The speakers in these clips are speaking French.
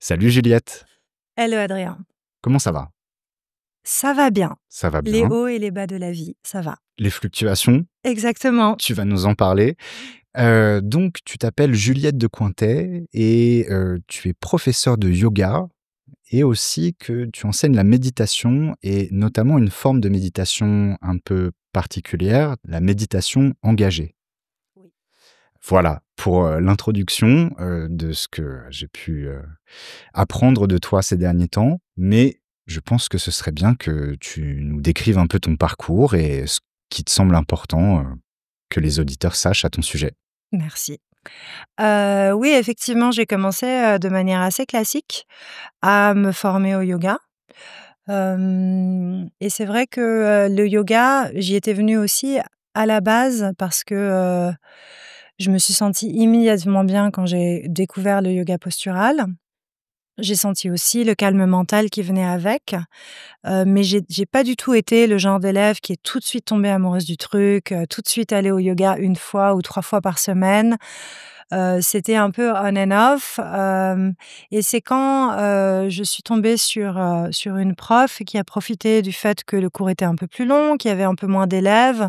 Salut Juliette, Hello Adrien. comment ça va? Ça va bien. Ça va Les bien. hauts et les bas de la vie, ça va. Les fluctuations, Exactement. tu vas nous en parler. Donc tu t'appelles Juliette de Cointet et tu es professeure de yoga et aussi que tu enseignes la méditation et notamment une forme de méditation un peu particulière, la méditation engagée. Oui. Voilà pour, l'introduction, de ce que j'ai pu, apprendre de toi ces derniers temps, mais je pense que ce serait bien que tu nous décrives un peu ton parcours et ce qui te semble important, que les auditeurs sachent à ton sujet. Merci. Oui, effectivement, j'ai commencé, de manière assez classique à me former au yoga. Et c'est vrai que, le yoga, j'y étais venue aussi à la base parce que, je me suis sentie immédiatement bien quand j'ai découvert le yoga postural. J'ai senti aussi le calme mental qui venait avec. Mais j'ai pas du tout été le genre d'élève qui est tout de suite tombée amoureuse du truc, tout de suite allée au yoga 1 fois ou 3 fois par semaine. C'était un peu on and off, et c'est quand, je suis tombée sur une prof qui a profité du fait que le cours était un peu plus long, qu'il y avait un peu moins d'élèves,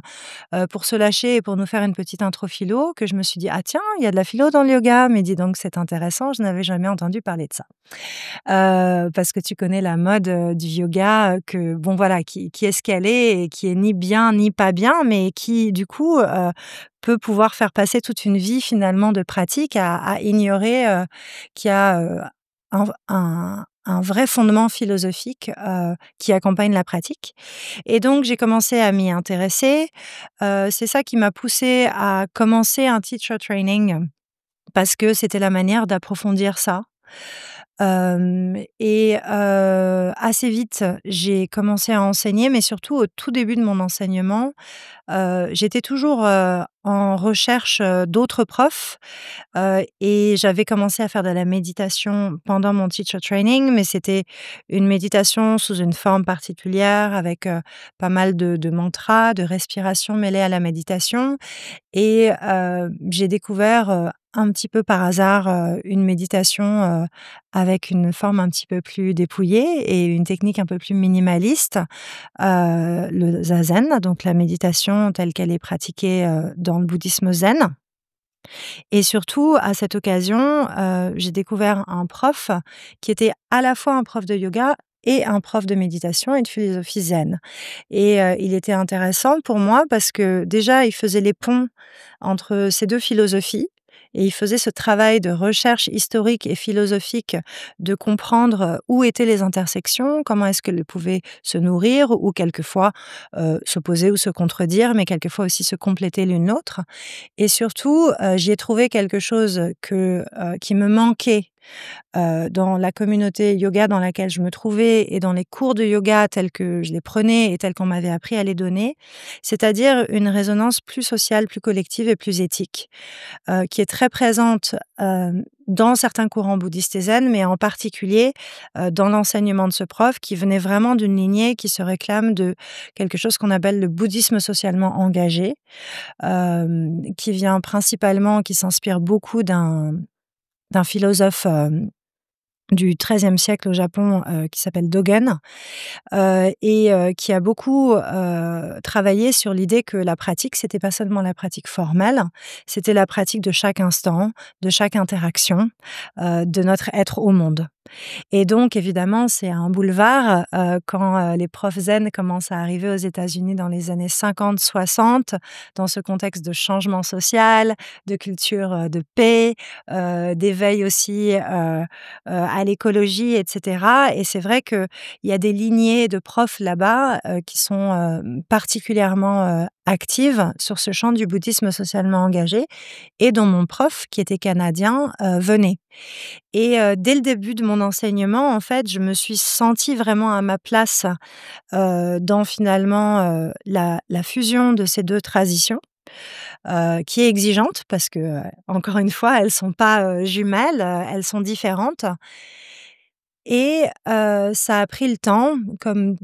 pour se lâcher et pour nous faire une petite intro philo, que je me suis dit: «Ah tiens, il y a de la philo dans le yoga, mais dis donc c'est intéressant, je n'avais jamais entendu parler de ça». Parce que tu connais la mode, du yoga, que bon voilà, qui est ce qu'elle est et qui est ni bien ni pas bien, mais qui du coup, peut pouvoir faire passer toute une vie finalement de pratique à ignorer, qu'il y a, un vrai fondement philosophique, qui accompagne la pratique. Et donc j'ai commencé à m'y intéresser. C'est ça qui m'a poussée à commencer un teacher training parce que c'était la manière d'approfondir ça. Assez vite, j'ai commencé à enseigner, mais surtout au tout début de mon enseignement, j'étais toujours, en recherche, d'autres profs, et j'avais commencé à faire de la méditation pendant mon teacher training, mais c'était une méditation sous une forme particulière avec, pas mal de mantras, de respiration mêlée à la méditation. Et j'ai découvert, un petit peu par hasard, une méditation, avec une forme un petit peu plus dépouillée et une technique un peu plus minimaliste, le zazen, donc la méditation telle qu'elle est pratiquée, dans le bouddhisme zen. Et surtout, à cette occasion, j'ai découvert un prof qui était à la fois un prof de yoga et un prof de méditation et de philosophie zen. Et il était intéressant pour moi parce que déjà, il faisait les ponts entre ces 2 philosophies et il faisait ce travail de recherche historique et philosophique, de comprendre, où étaient les intersections, comment est-ce qu'elles pouvaient se nourrir ou quelquefois, s'opposer ou se contredire, mais quelquefois aussi se compléter l'une l'autre. Et surtout, j'y ai trouvé quelque chose qui me manquait, dans la communauté yoga dans laquelle je me trouvais et dans les cours de yoga tels que je les prenais et tels qu'on m'avait appris à les donner. C'est-à-dire une résonance plus sociale, plus collective et plus éthique, qui est très présente, dans certains courants bouddhistes et zen, mais en particulier, dans l'enseignement de ce prof qui venait vraiment d'une lignée qui se réclame de quelque chose qu'on appelle le bouddhisme socialement engagé, qui vient principalement qui s'inspire beaucoup d'un philosophe, du XIIIe siècle au Japon, qui s'appelle Dogen, qui a beaucoup, travaillé sur l'idée que la pratique, c'était pas seulement la pratique formelle, c'était la pratique de chaque instant, de chaque interaction, de notre être au monde. Et donc évidemment, c'est un boulevard, quand, les profs zen commencent à arriver aux États-Unis dans les années 50-60, dans ce contexte de changement social, de culture, de paix, d'éveil aussi, à l'écologie et cetera. Et c'est vrai qu'il y a des lignées de profs là-bas, qui sont, particulièrement, actives sur ce champ du bouddhisme socialement engagé et dont mon prof, qui était canadien, venait. Et dès le début de mon enseignement, en fait, je me suis sentie vraiment à ma place, dans finalement, la fusion de ces 2 traditions, qui est exigeante parce que, encore une fois, elles sont pas, jumelles, elles sont différentes. Et ça a pris le temps, comme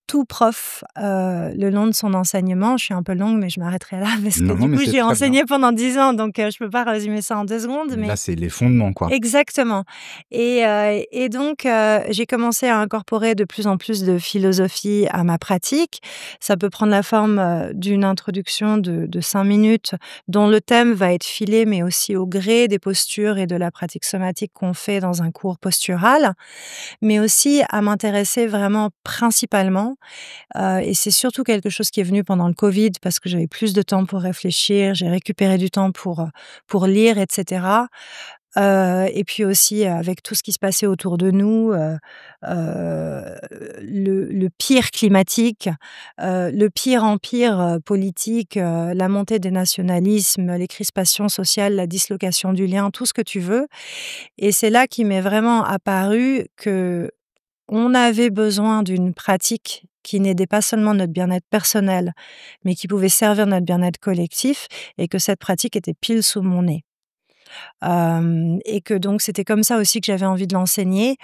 tout prof le long de son enseignement. Je suis un peu longue, mais je m'arrêterai là parce que Non, non, du mais coup, c'est j'ai très bien. enseigné pendant 10 ans, donc je peux pas résumer ça en 2 secondes, Mais mais là, c'est les fondements, quoi. exactement. Et donc j'ai commencé à incorporer de plus en plus de philosophie à ma pratique. Ça peut prendre la forme, d'une introduction de 5 minutes dont le thème va être filé, mais aussi au gré des postures et de la pratique somatique qu'on fait dans un cours postural, mais aussi à m'intéresser vraiment principalement, et c'est surtout quelque chose qui est venu pendant le Covid parce que j'avais plus de temps pour réfléchir, j'ai récupéré du temps pour lire et cetera. Et puis aussi, avec tout ce qui se passait autour de nous, le pire climatique, le pire empire, politique, la montée des nationalismes, les crispations sociales, la dislocation du lien, tout ce que tu veux. Et c'est là qu'il m'est vraiment apparu qu'on avait besoin d'une pratique qui n'aidait pas seulement notre bien-être personnel, mais qui pouvait servir notre bien-être collectif et que cette pratique était pile sous mon nez. Et que donc c'était comme ça aussi que j'avais envie de l'enseigner,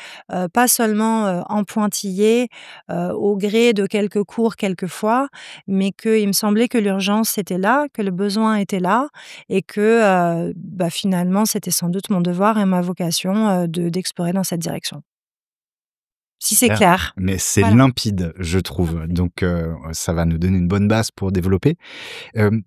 pas seulement, en pointillé, au gré de quelques cours quelquefois, mais qu'il me semblait que l'urgence était là, que le besoin était là et que, finalement c'était sans doute mon devoir et ma vocation, d'explorer dans cette direction. Si c'est Super, clair? mais c'est Voilà. limpide, je trouve. Parfait. Donc, ça va nous donner une bonne base pour développer.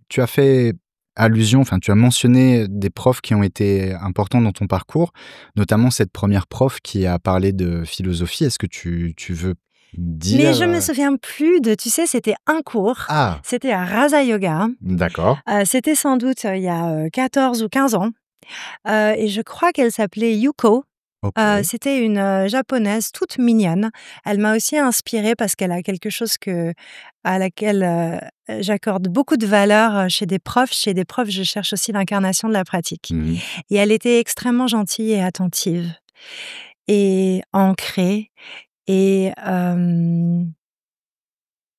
Tu as fait allusion, enfin, tu as mentionné des profs qui ont été importants dans ton parcours, notamment cette première prof qui a parlé de philosophie. Est-ce que tu veux Mais dire, je me souviens plus de tu sais, c'était un cours, Ah! c'était à Raja Yoga, D'accord, c'était sans doute, il y a, 14 ou 15 ans. Et je crois qu'elle s'appelait Yuko. OK. C'était une, japonaise toute mignonne. Elle m'a aussi inspirée parce qu'elle a quelque chose à laquelle, j'accorde beaucoup de valeur, chez des profs. Chez des profs, je cherche aussi l'incarnation de la pratique Mmh. et elle était extrêmement gentille et attentive et ancrée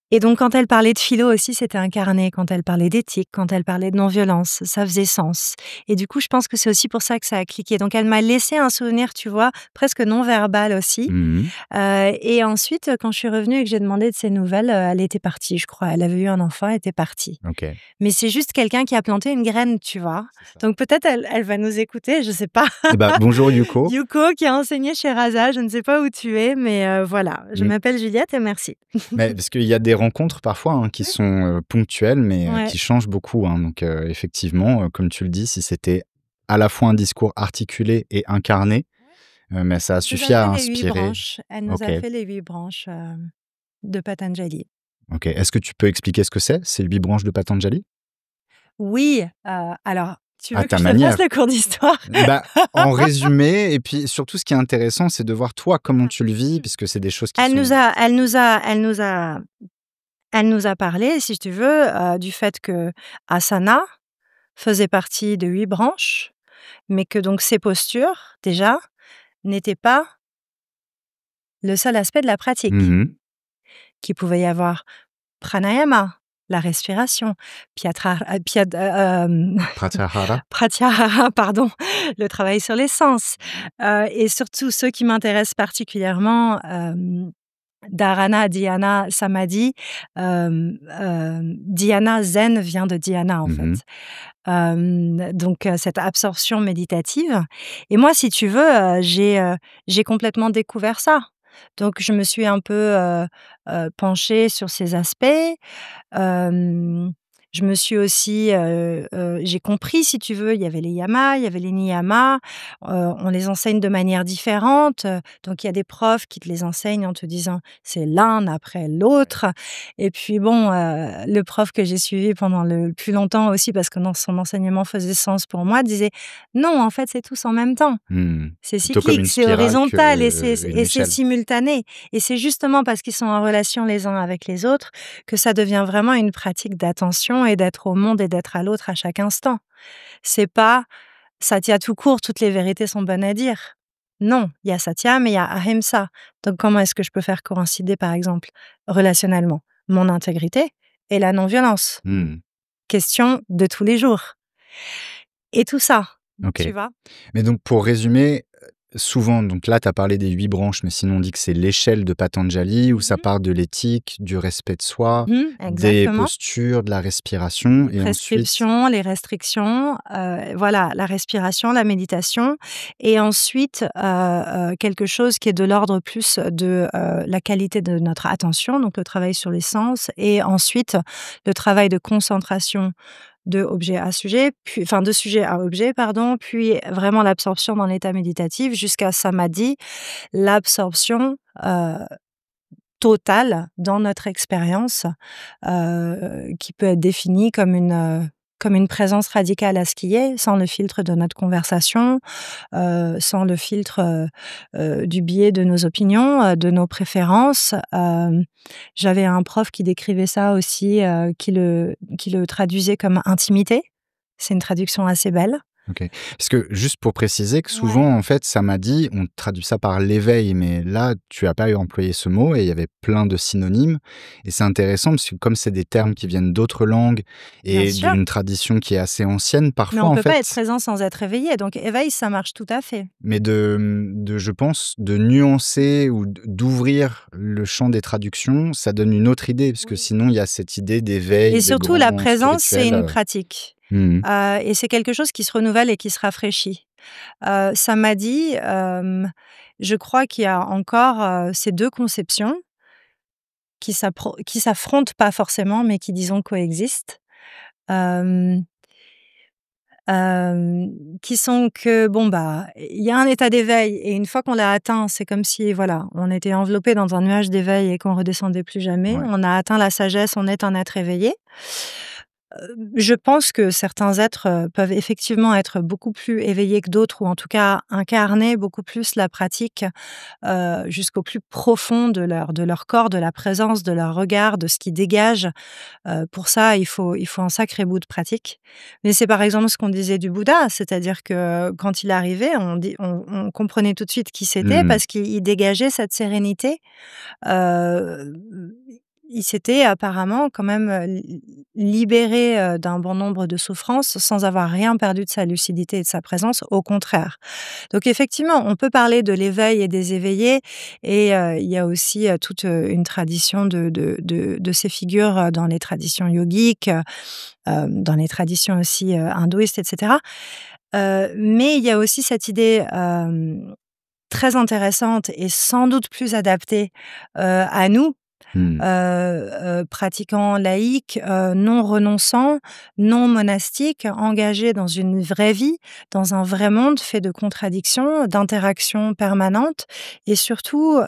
et donc quand elle parlait de philo aussi, c'était incarné. Quand elle parlait d'éthique, quand elle parlait de non-violence, ça faisait sens. Et du coup, je pense que c'est aussi pour ça que ça a cliqué. Donc elle m'a laissé un souvenir, tu vois, presque non verbal aussi. Mmh. Et ensuite, quand je suis revenue et que j'ai demandé de ses nouvelles, elle était partie, je crois. Elle avait eu un enfant, elle était partie. OK, Mais c'est juste quelqu'un qui a planté une graine, tu vois? c'est ça. Donc peut-être elle va nous écouter, je sais pas. Eh ben, bonjour Yuko. Yuko qui a enseigné chez Rasa, je ne sais pas où tu es, mais voilà. Je Mmh, m'appelle Juliette et merci. mais parce qu'il y a des rencontres parfois, hein, qui sont, ponctuelles, mais Ouais. qui changent beaucoup, hein. Donc, effectivement, comme tu le dis, si c'était à la fois un discours articulé et incarné, mais ça a Elle nous a suffi à fait les 8 inspirer. branches. Elle nous OK, a fait les 8 branches, de Patanjali. OK. Est-ce que tu peux expliquer ce que c'est, ces 8 branches de Patanjali? Oui, alors, tu À veux que ta je te fasse manière. le cours d'histoire? Bah, en résumé et puis surtout ce qui est intéressant, c'est de voir toi comment tu le vis puisque c'est des choses qui Elle sont nous a elle nous a elle nous a elle nous a parlé, si tu veux, du fait que asana faisait partie de 8 branches, mais que donc ces postures, déjà, n'étaient pas le seul aspect de la pratique. mmh Qu'il pouvait y avoir pranayama, la respiration, piatra piad Pratyahara. pratyahara, pardon, le travail sur les sens, et surtout ceux qui m'intéressent particulièrement, dharana, dhyana, samadhi. Dhyana, zen vient de dhyana, en fait. Mmh. Donc cette absorption méditative et moi, si tu veux, j'ai complètement découvert ça. Donc je me suis un peu, penchée sur ces aspects. Hem, je me suis aussi, j'ai compris si tu veux, il y avait les yamas, il y avait les niyamas, on les enseigne de manière différente, donc il y a des profs qui te les enseignent en te disant: «C'est l'un après l'autre» et puis bon, le prof que j'ai suivi pendant le plus longtemps aussi parce que son enseignement faisait sens pour moi, disait: «Non, en fait, c'est tous en même temps». Mmh. C'est Plutôt comme cyclique, une c'est spirale horizontal qu'une et c'est échelle. simultané et c'est justement parce qu'ils sont en relation les uns avec les autres que ça devient vraiment une pratique d'attention et d'être au monde et d'être à l'autre à chaque instant. C'est pas Satya tout court, toutes les vérités sont bonnes à dire. Non, il y a Satya, mais il y a Ahimsa. Donc comment est-ce que je peux faire coïncider, par exemple, relationnellement, mon intégrité et la non-violence? Mmh. Question de tous les jours. Et tout ça, OK. tu vois? Mais donc pour résumer, souvent, donc là, tu as parlé des 8 branches, mais sinon on dit que c'est l'échelle de Patanjali où ça Mmh. part de l'éthique, du respect de soi, des Exactement. postures, de la respiration Les et ensuite prescriptions, les restrictions, voilà, la respiration, la méditation et ensuite, quelque chose qui est de l'ordre plus de, la qualité de notre attention, donc le travail sur les sens et ensuite le travail de concentration de objet à sujet, puis enfin de sujet à objet pardon, puis vraiment l'absorption dans l'état méditatif jusqu'à samadhi, l'absorption, totale dans notre expérience, qui peut être définie comme une présence radicale à ce qui est, sans le filtre de notre conversation, sans le filtre, du biais de nos opinions, de nos préférences. J'avais un prof qui décrivait ça aussi, qui le traduisait comme intimité. C'est une traduction assez belle. OK. Parce que juste pour préciser que Ouais. souvent, en fait, ça m'a dit, on traduit ça par l'éveil, mais là, tu as pas employé ce mot et il y avait plein de synonymes. Et c'est intéressant parce que comme c'est des termes qui viennent d'autres langues Bien et sûr, d'une tradition qui est assez ancienne, mais parfois, on en peut pas être fait, présent sans être éveillé, donc éveil, ça marche tout à fait. mais je pense, de nuancer ou d'ouvrir le champ des traductions, ça donne une autre idée, parce que Oui. sinon, il y a cette idée Et d'éveil, de surtout, la grand présence, c'est spirituel. une pratique, Mmh. et c'est quelque chose qui se renouvelle et qui se rafraîchit. Ça m'a dit, je crois qu'il y a encore, ces 2 conceptions qui s'affrontent pas forcément, mais qui disons coexistent. Hem, qui sont que bon, bah, il y a un état d'éveil et une fois qu'on l'a atteint, c'est comme si voilà, on était enveloppé dans un nuage d'éveil et qu'on redescendait plus jamais. Ouais. On a atteint la sagesse, on est un être éveillé. Je pense que certains êtres, peuvent effectivement être beaucoup plus éveillés que d'autres ou en tout cas incarner beaucoup plus la pratique, jusqu'au plus profond de leur corps, de la présence, de leur regard, de ce qu'ils dégagent. Pour ça, il faut un sacré bout de pratique. Mais c'est par exemple ce qu'on disait du Bouddha, c'est-à-dire que quand il arrivait, on comprenait tout de suite qui c'était Mmh. parce qu'il dégageait cette sérénité. Heu, il s'était apparemment quand même, libéré, d'un bon nombre de souffrances sans avoir rien perdu de sa lucidité et de sa présence, au contraire. Donc effectivement, on peut parler de l'éveil et des éveillés et il y a aussi, toute, une tradition de ces figures, dans les traditions yogiques, dans les traditions aussi, hindouistes et cetera. Mais il y a aussi cette idée, très intéressante et sans doute plus adaptée, à nous, Mmh. pratiquants laïcs, non renonçants, non monastiques, engagés dans une vraie vie, dans un vrai monde fait de contradictions, d'interactions permanentes et surtout,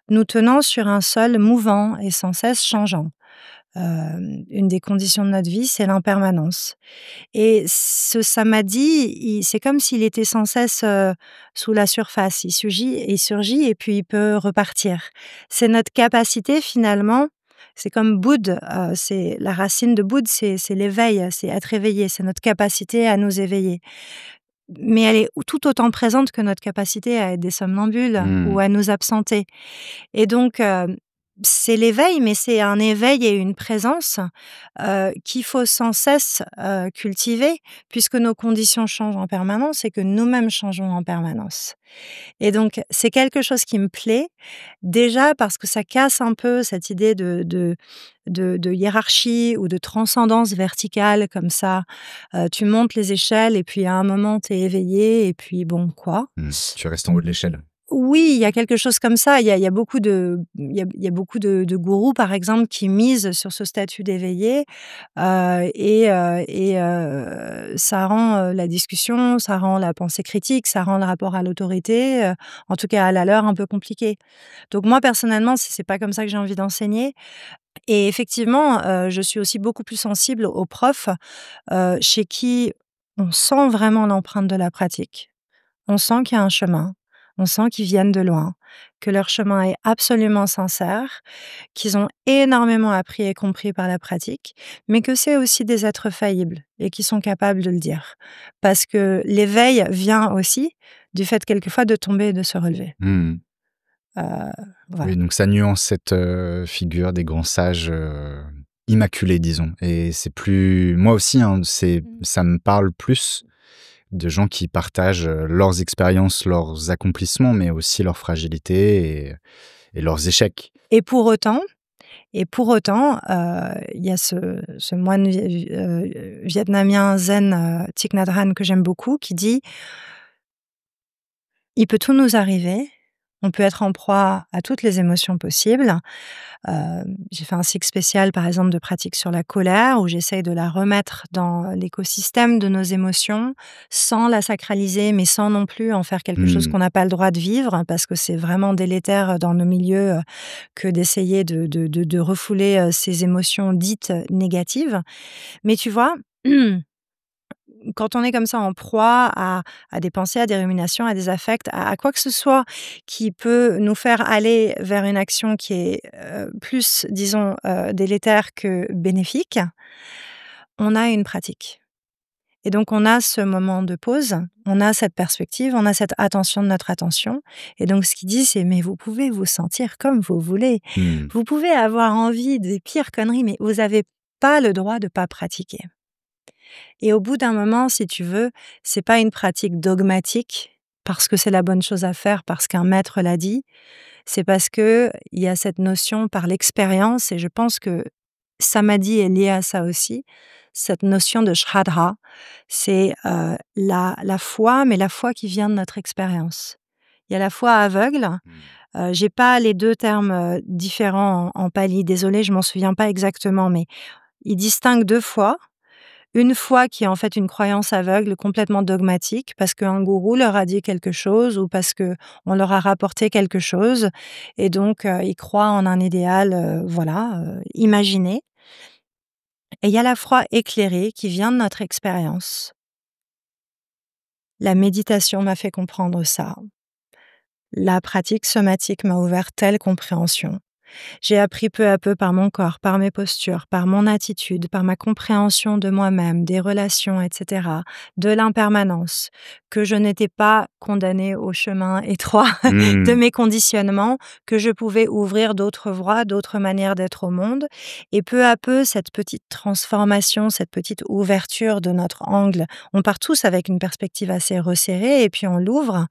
nous tenant sur un sol mouvant et sans cesse changeant. Une des conditions de notre vie, c'est l'impermanence. Et ce samadhi, c'est comme s'il était sans cesse, sous la surface. Il surgit et puis il peut repartir. C'est notre capacité finalement, c'est comme Bouddha, c'est la racine de Bouddha, c'est l'éveil, c'est être éveillé, c'est notre capacité à nous éveiller. Mais elle est tout autant présente que notre capacité à être des somnambules ou Mmh. à nous absenter. Et donc, c'est l'éveil, mais c'est un éveil et une présence, qu'il faut sans cesse, cultiver puisque nos conditions changent en permanence et que nous-mêmes changeons en permanence. Et donc c'est quelque chose qui me plaît, déjà parce que ça casse un peu cette idée de hiérarchie ou de transcendance verticale comme ça. Tu montes les échelles et puis à un moment tu es éveillé et puis bon quoi. Mmh. Tu restes en haut de l'échelle. Oui, il y a quelque chose comme ça. Il y a beaucoup il y a beaucoup de gourous, par exemple, qui misent sur ce statut d'éveillé, ça rend, la discussion, ça rend la pensée critique, ça rend le rapport à l'autorité, en tout cas à la leur, un peu compliqué. Donc moi, personnellement, c'est pas comme ça que j'ai envie d'enseigner et effectivement, je suis aussi beaucoup plus sensible aux profs, chez qui on sent vraiment l'empreinte de la pratique. On sent qu'il y a un chemin, on sent qu'ils viennent de loin, que leur chemin est absolument sincère, qu'ils ont énormément appris et compris par la pratique, mais que c'est aussi des êtres faillibles et qui sont capables de le dire. Parce que l'éveil vient aussi du fait quelquefois de tomber et de se relever. Mmh. Heu, voilà. Oui, donc ça nuance cette, figure des grands sages, immaculés, disons et c'est plus moi aussi, hein, Mmh. ça me parle plus de gens qui partagent, leurs expériences, leurs accomplissements, mais aussi leurs fragilités et leurs échecs. Et pour autant, il y a ce moine vietnamien zen, Thich Nhat Hanh, que j'aime beaucoup, qui dit: «Il peut tout nous arriver, on peut être en proie à toutes les émotions possibles». J'ai fait un cycle spécial, par exemple, de pratique sur la colère, où j'essaye de la remettre dans l'écosystème de nos émotions, sans la sacraliser, mais sans non plus en faire quelque chose Mmh. qu'on n'a pas le droit de vivre, parce que c'est vraiment délétère dans nos milieux, que d'essayer de refouler, ces émotions dites négatives. Mais tu vois, quand on est comme ça en proie à des pensées, à des ruminations, à des affects, à quoi que ce soit qui peut nous faire aller vers une action qui est, plus, disons, délétère que bénéfique, on a une pratique. Et donc on a ce moment de pause, on a cette perspective, on a cette attention de notre attention. Et donc ce qu'il dit, c'est: «Mais vous pouvez vous sentir comme vous voulez. Mmh. Vous pouvez avoir envie des pires conneries, mais vous avez pas le droit de pas pratiquer». Et au bout d'un moment, si tu veux, c'est pas une pratique dogmatique, parce que c'est la bonne chose à faire, parce qu'un maître l'a dit. C'est parce qu'il y a cette notion par l'expérience, et je pense que samadhi est lié à ça aussi, cette notion de shraddha. C'est, la foi, mais la foi qui vient de notre expérience. Il y a la foi aveugle, Mmh. j'ai pas les 2 termes, différents en pali, désolée, je m'en souviens pas exactement, mais ils distinguent 2 fois. Une foi qui est en fait une croyance aveugle, complètement dogmatique, parce qu'un gourou leur a dit quelque chose ou parce qu'on leur a rapporté quelque chose, et donc ils croient en un idéal, voilà, imaginé. Et il y a la foi éclairée qui vient de notre expérience. La méditation m'a fait comprendre ça. La pratique somatique m'a ouvert telle compréhension. J'ai appris peu à peu par mon corps, par mes postures, par mon attitude, par ma compréhension de moi-même, des relations, etc., de l'impermanence, que je n'étais pas condamnée au chemin étroit de Mmh. mes conditionnements, que je pouvais ouvrir d'autres voies, d'autres manières d'être au monde. Et peu à peu, cette petite transformation, cette petite ouverture de notre angle, on part tous avec une perspective assez resserrée et puis on l'ouvre.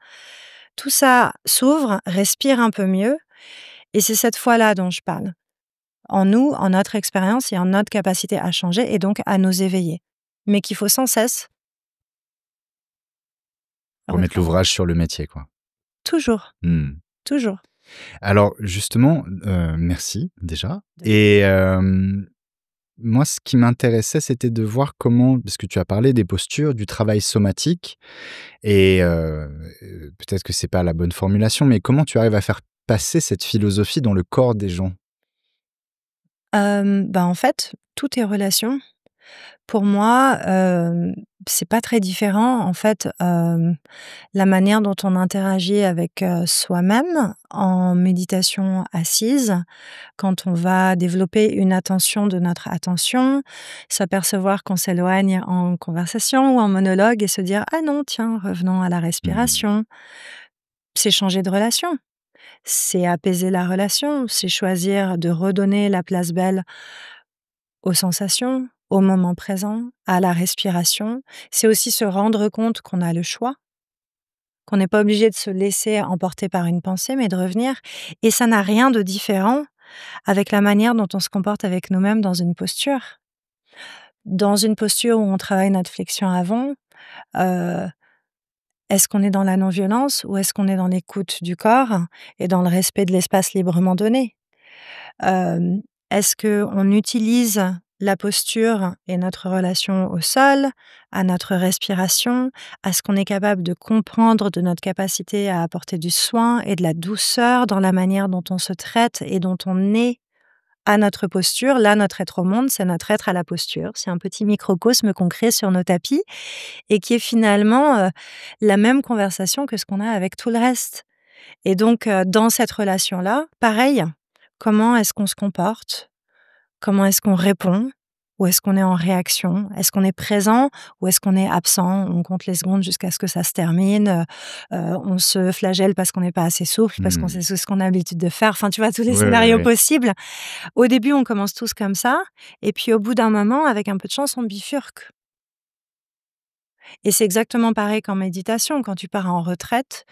Tout ça s'ouvre, respire un peu mieux, et c'est cette foi-là dont je parle. En nous, en notre expérience et en notre capacité à changer et donc à nous éveiller. Mais qu'il faut sans cesse Remettre refaire. l'ouvrage sur le métier, quoi. Toujours, Mmh. toujours. Alors justement, merci déjà De et moi ce qui m'intéressait, c'était de voir comment parce que tu as parlé des postures, du travail somatique et peut-être que c'est pas la bonne formulation, mais comment tu arrives à faire passer cette philosophie dans le corps des gens? En fait, tout est relation. Pour moi, c'est pas très différent. En fait, la manière dont on interagit avec, soi-même en méditation assise, quand on va développer une attention de notre attention, s'apercevoir qu'on s'éloigne en conversation ou en monologue et se dire: «Ah non, tiens, revenons à la Mmh. respiration». C'est changer de relation, c'est apaiser la relation, c'est choisir de redonner la place belle aux sensations, au moment présent, à la respiration. C'est aussi se rendre compte qu'on a le choix, qu'on n'est pas obligé de se laisser emporter par une pensée, mais de revenir. Et ça n'a rien de différent avec la manière dont on se comporte avec nous-mêmes dans une posture. Dans une posture où on travaille notre flexion avant, heu, est-ce qu'on est dans la non-violence ou est-ce qu'on est dans l'écoute du corps et dans le respect de l'espace librement donné? Hem, Est-ce qu'on utilise la posture et notre relation au sol, à notre respiration, à ce qu'on est capable de comprendre de notre capacité à apporter du soin et de la douceur dans la manière dont on se traite et dont on est à notre posture? Là, notre être au monde, c'est notre être à la posture. C'est un petit microcosme qu'on crée sur nos tapis et qui est finalement, la même conversation que ce qu'on a avec tout le reste. Et donc, dans cette relation-là, pareil, comment est-ce qu'on se comporte? Comment est-ce qu'on répond? Ou est-ce qu'on est en réaction? Est-ce qu'on est présent ou est-ce qu'on est absent? On compte les secondes jusqu'à ce que ça se termine, on se flagelle parce qu'on n'est pas assez souple, parce qu'on sait Mmh. ce qu'on a l'habitude de faire. Enfin, tu vois, tous les Ouais, ouais, scénarios ouais. possibles. Au début, on commence tous comme ça et puis au bout d'un moment, avec un peu de chance, on bifurque. Et c'est exactement pareil qu'en méditation. Quand tu pars en retraite,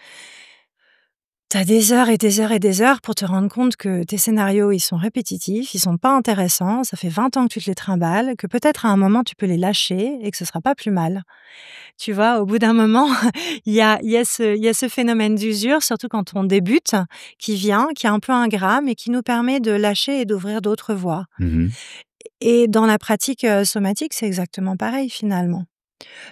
tu as des heures et des heures et des heures pour te rendre compte que tes scénarios, ils sont répétitifs, ils sont pas intéressants, ça fait 20 ans que tu te les trimbales, que peut-être à un moment tu peux les lâcher et que ce sera pas plus mal. Tu vois, au bout d'un moment, il y a ce phénomène d'usure, surtout quand on débute, qui vient, qui est un peu ingrat, mais qui nous permet de lâcher et d'ouvrir d'autres voies. Mmh. Et dans la pratique, somatique, c'est exactement pareil finalement.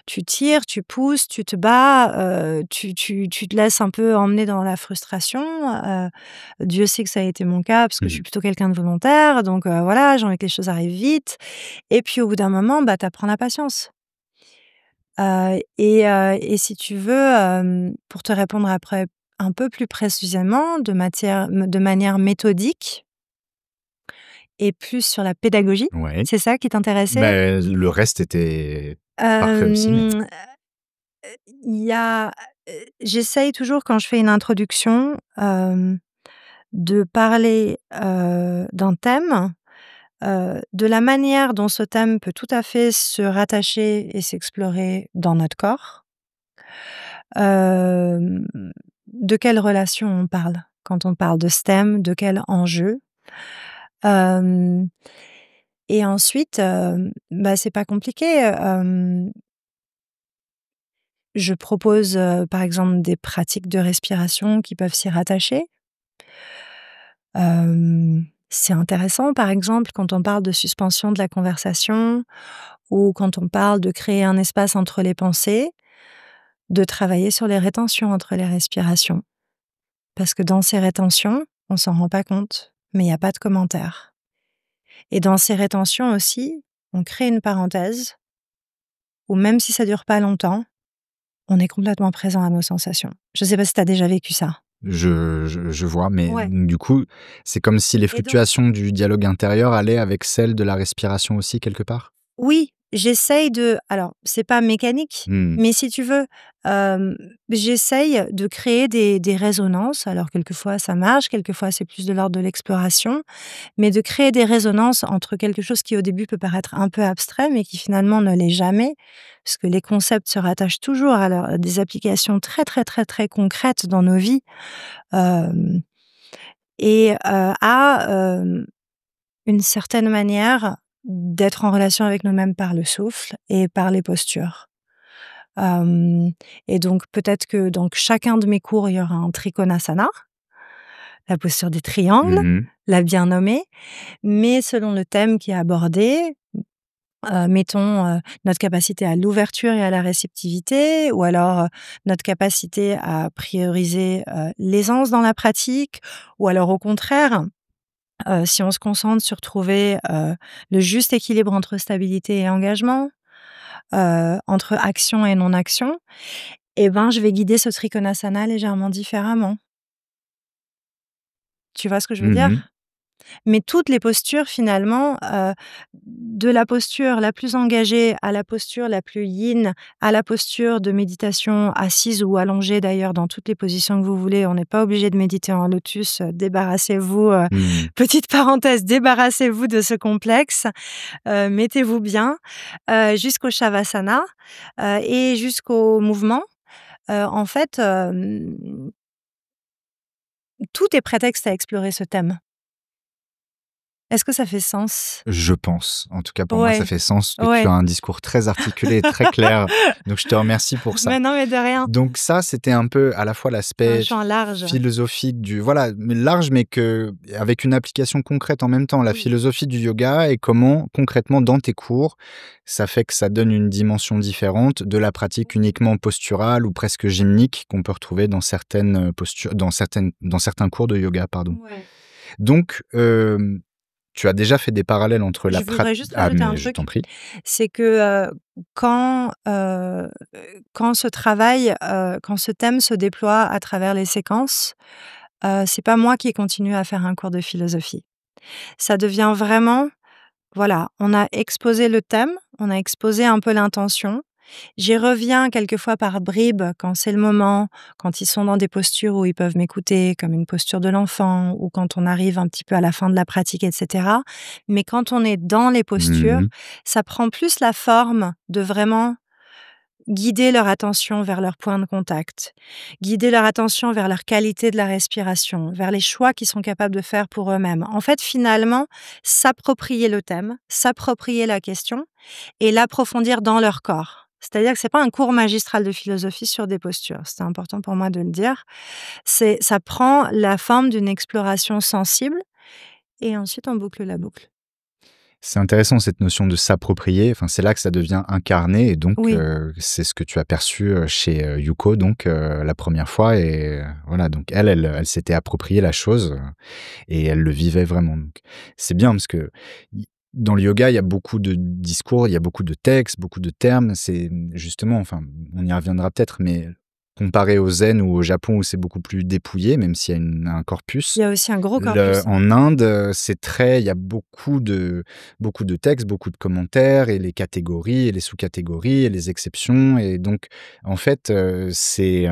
Tu tires, tu pousses, tu te bats, tu te laisses un peu emmener dans la frustration. Dieu sait que ça a été mon cas parce que je Mmh. suis plutôt quelqu'un de volontaire, donc voilà, j'ai envie que les choses arrivent vite. Et puis au bout d'un moment, bah, tu apprends la patience. Et si tu veux, pour te répondre après un peu plus précisément, de manière méthodique et plus sur la pédagogie, Ouais. c'est ça qui t'intéressait? Le reste était parfait aussi, mais Hem Il y a j'essaye toujours quand je fais une introduction, de parler, d'un thème, de la manière dont ce thème peut tout à fait se rattacher et s'explorer dans notre corps. Hem, de quelle relation on parle quand on parle de ce thème, de quel enjeu? Hem et ensuite, bah, c'est pas compliqué, je propose, par exemple, des pratiques de respiration qui peuvent s'y rattacher. C'est intéressant, par exemple, quand on parle de suspension de la conversation ou quand on parle de créer un espace entre les pensées, de travailler sur les rétentions entre les respirations. Parce que dans ces rétentions, on s'en rend pas compte, mais il y a pas de commentaire. Et dans ces rétentions aussi, on crée une parenthèse où même si ça dure pas longtemps, on est complètement présent à nos sensations. Je sais pas si tu as déjà vécu ça? je vois, mais Ouais. du coup, c'est comme si les Et donc fluctuations du dialogue intérieur allaient avec celles de la respiration aussi quelque part? oui, j'essaye de alors c'est pas mécanique, Mmh. mais si tu veux, hem, j'essaye de créer des résonances. Alors quelquefois ça marche, quelquefois c'est plus de l'ordre de l'exploration, mais de créer des résonances entre quelque chose qui au début peut paraître un peu abstrait, mais qui finalement ne l'est jamais, parce que les concepts se rattachent toujours à des applications très, très, très, très concrètes dans nos vies, hem à une certaine manière d'être en relation avec nous-mêmes par le souffle et par les postures. Hem et donc peut-être que dans chacun de mes cours, il y aura un Trikonasana, la posture des triangles, Mmh. la bien nommée, mais selon le thème qui est abordé, mettons, notre capacité à l'ouverture et à la réceptivité ou alors, notre capacité à prioriser, l'aisance dans la pratique ou alors au contraire, si on se concentre sur trouver, le juste équilibre entre stabilité et engagement, entre action et non-action, et ben, je vais guider ce Trikonasana légèrement différemment. Tu vois ce que je veux Mmh. dire? Mais toutes les postures finalement, de la posture la plus engagée à la posture la plus yin, à la posture de méditation assise ou allongée d'ailleurs dans toutes les positions que vous voulez, on n'est pas obligé de méditer en lotus, débarrassez-vous, Mmh. petite parenthèse, débarrassez-vous de ce complexe, mettez-vous bien, jusqu'au shavasana, et jusqu'au mouvement. En fait, tout est prétexte à explorer ce thème. Est-ce que ça fait sens? Je pense. En tout cas, pour moi, ça Ouais, fait sens que tu as ouais. un discours très articulé et très clair, donc je te remercie pour ça. Mais non, mais de rien. Donc ça, c'était un peu à la fois Un l'aspect champ large. philosophique du voilà, mais large, mais avec une application concrète en même temps, la Oui. philosophie du yoga et comment concrètement dans tes cours, ça fait que ça donne une dimension différente de la pratique uniquement posturale ou presque gymnique qu'on peut retrouver dans certaines, postures dans certains cours de yoga, pardon. Ouais. Donc, tu as déjà fait des parallèles entre la Je prat voudrais juste ah rajouter un mais je t'en truc, prie. c'est que, quand, quand ce travail, quand ce thème se déploie à travers les séquences, c'est pas moi qui continue à faire un cours de philosophie. Ça devient vraiment voilà, on a exposé le thème, on a exposé un peu l'intention. J'y reviens quelquefois par bribes quand c'est le moment, quand ils sont dans des postures où ils peuvent m'écouter, comme une posture de l'enfant ou quand on arrive un petit peu à la fin de la pratique et cetera. Mais quand on est dans les postures, Mmh. ça prend plus la forme de vraiment guider leur attention vers leur point de contact, guider leur attention vers leur qualité de la respiration, vers les choix qu'ils sont capables de faire pour eux-mêmes. En fait, finalement, s'approprier le thème, s'approprier la question et l'approfondir dans leur corps. C'est-à-dire que c'est pas un cours magistral de philosophie sur des postures, c'est important pour moi de le dire. Ça prend la forme d'une exploration sensible et ensuite on boucle la boucle. C'est intéressant cette notion de s'approprier, enfin, c'est là que ça devient incarné et donc Oui. c'est ce que tu as perçu, chez, Yuko donc la première fois et voilà donc elle s'était approprié la chose, et elle le vivait vraiment donc c'est bien parce que i dans le yoga, il y a beaucoup de discours, il y a beaucoup de textes, beaucoup de termes. C'est justement enfin, on y reviendra peut-être, mais comparé au zen ou au Japon où c'est beaucoup plus dépouillé, même s'il y a un corpus, Il y a aussi un gros le corpus, hein. en Inde, c'est très il y a beaucoup de textes, beaucoup de commentaires et les catégories et les sous-catégories et les exceptions et donc en fait, c'est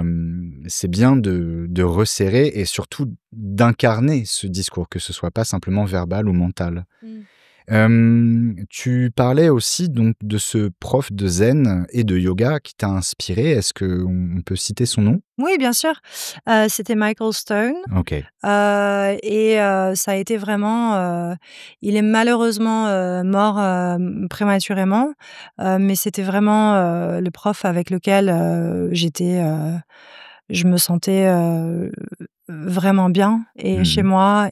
bien de resserrer et surtout d'incarner ce discours, que ce soit pas simplement verbal ou mental. Mmh. Tu parlais aussi donc de ce prof de zen et de yoga qui t'a inspiré. Est-ce qu'on peut citer son nom? Oui, bien sûr, c'était Michael Stone, OK. ça a été vraiment, il est malheureusement, mort, prématurément, mais c'était vraiment, le prof avec lequel, je me sentais, vraiment bien et chez Mmh. moi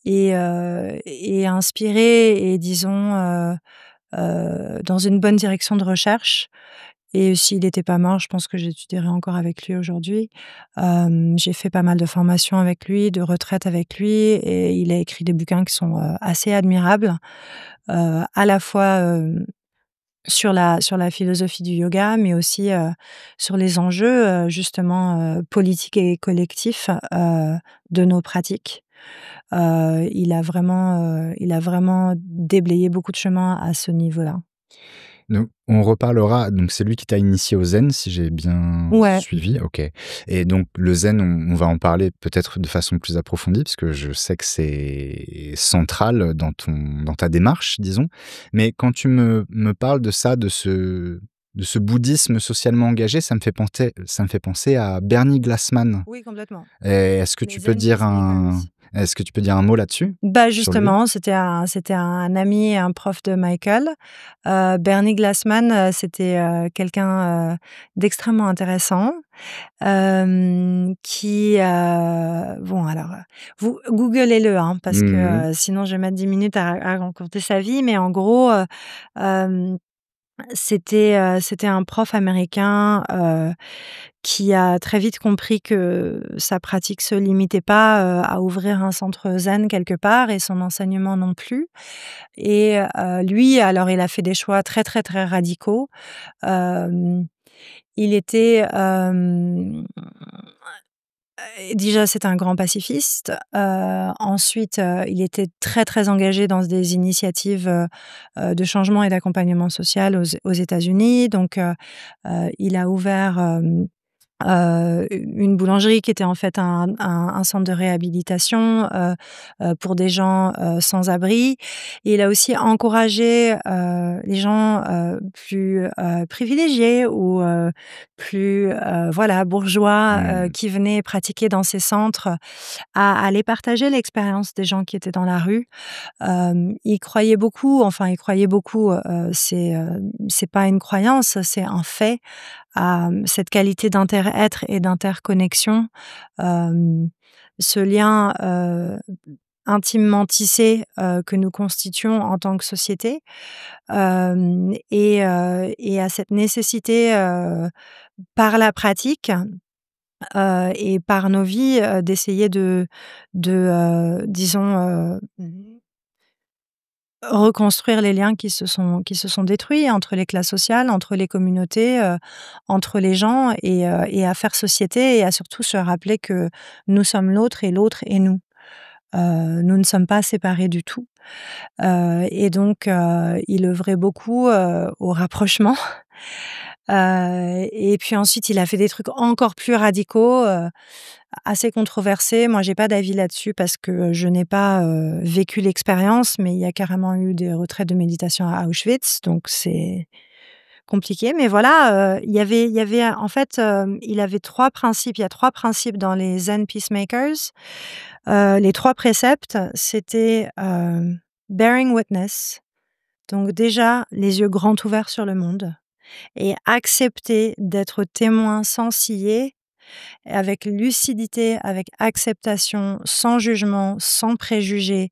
et inspirée et disons, dans une bonne direction de recherche. Et s'il n'était pas mort, je pense que j'étudierais encore avec lui aujourd'hui. J'ai fait pas mal de formations avec lui, de retraites avec lui et il a écrit des bouquins qui sont, assez admirables, à la fois, sur la philosophie du yoga, mais aussi, sur les enjeux, justement, politiques et collectifs, de nos pratiques. Il a vraiment déblayé beaucoup de chemin à ce niveau-là. Donc on reparlera donc c'est lui qui t'a initié au zen, si j'ai bien Ouais. suivi? OK et donc le zen, on va en parler peut-être de façon plus approfondie parce que je sais que c'est central dans ta démarche, disons. Mais quand tu me parles de ça, de ce bouddhisme socialement engagé, ça me fait penser à Bernie Glassman. Oui, complètement. Et Mais zen physical aussi. est-ce que tu peux dire un mot là-dessus? Bah, Sur lui? justement, c'était un ami et un prof de Michael. Bernie Glassman, c'était, quelqu'un, d'extrêmement intéressant, qui, bon alors, vous googlez-le, hein, parce que, Mmh. sinon je vais mettre 10 minutes à raconter sa vie, mais en gros, hem, c'était un prof américain, qui a très vite compris que sa pratique se limitait pas, à ouvrir un centre zen quelque part et son enseignement non plus et lui, alors il a fait des choix très, très, très radicaux. Hem, il était, déjà c'est un grand pacifiste, ensuite, il était très, très engagé dans des initiatives, de changement et d'accompagnement social aux États-Unis donc il a ouvert, une boulangerie qui était en fait un centre de réhabilitation, pour des gens, sans abri. Et il a aussi encouragé, les gens, plus, privilégiés ou, plus, voilà, bourgeois, Mmh. qui venaient pratiquer dans ces centres, à aller partager l'expérience des gens qui étaient dans la rue. Il croyait beaucoup, enfin il croyait beaucoup, c'est pas une croyance, c'est un fait à, cette qualité d'inter-être et d'interconnexion, hem, ce lien, intimement tissé, que nous constituons en tant que société, et à cette nécessité, par la pratique, et par nos vies, d'essayer disons, reconstruire les liens qui se sont détruits entre les classes sociales, entre les communautés, entre les gens et à faire société et à surtout se rappeler que nous sommes l'autre et l'autre est nous. Nous ne sommes pas séparés du tout, et donc il œuvrait beaucoup, au rapprochement, et puis ensuite il a fait des trucs encore plus radicaux, assez controversés. Moi, j'ai pas d'avis là-dessus parce que je n'ai pas, vécu l'expérience, mais il y a carrément eu des retraites de méditation à Auschwitz, donc c'est compliqué. Mais voilà, il y avait en fait, il avait 3 principes. Il y a 3 principes dans les Zen Peacemakers. Les 3 préceptes, c'était, bearing witness, donc déjà les yeux grands ouverts sur le monde et accepter d'être témoin sans ciller, avec lucidité, avec acceptation, sans jugement, sans préjugés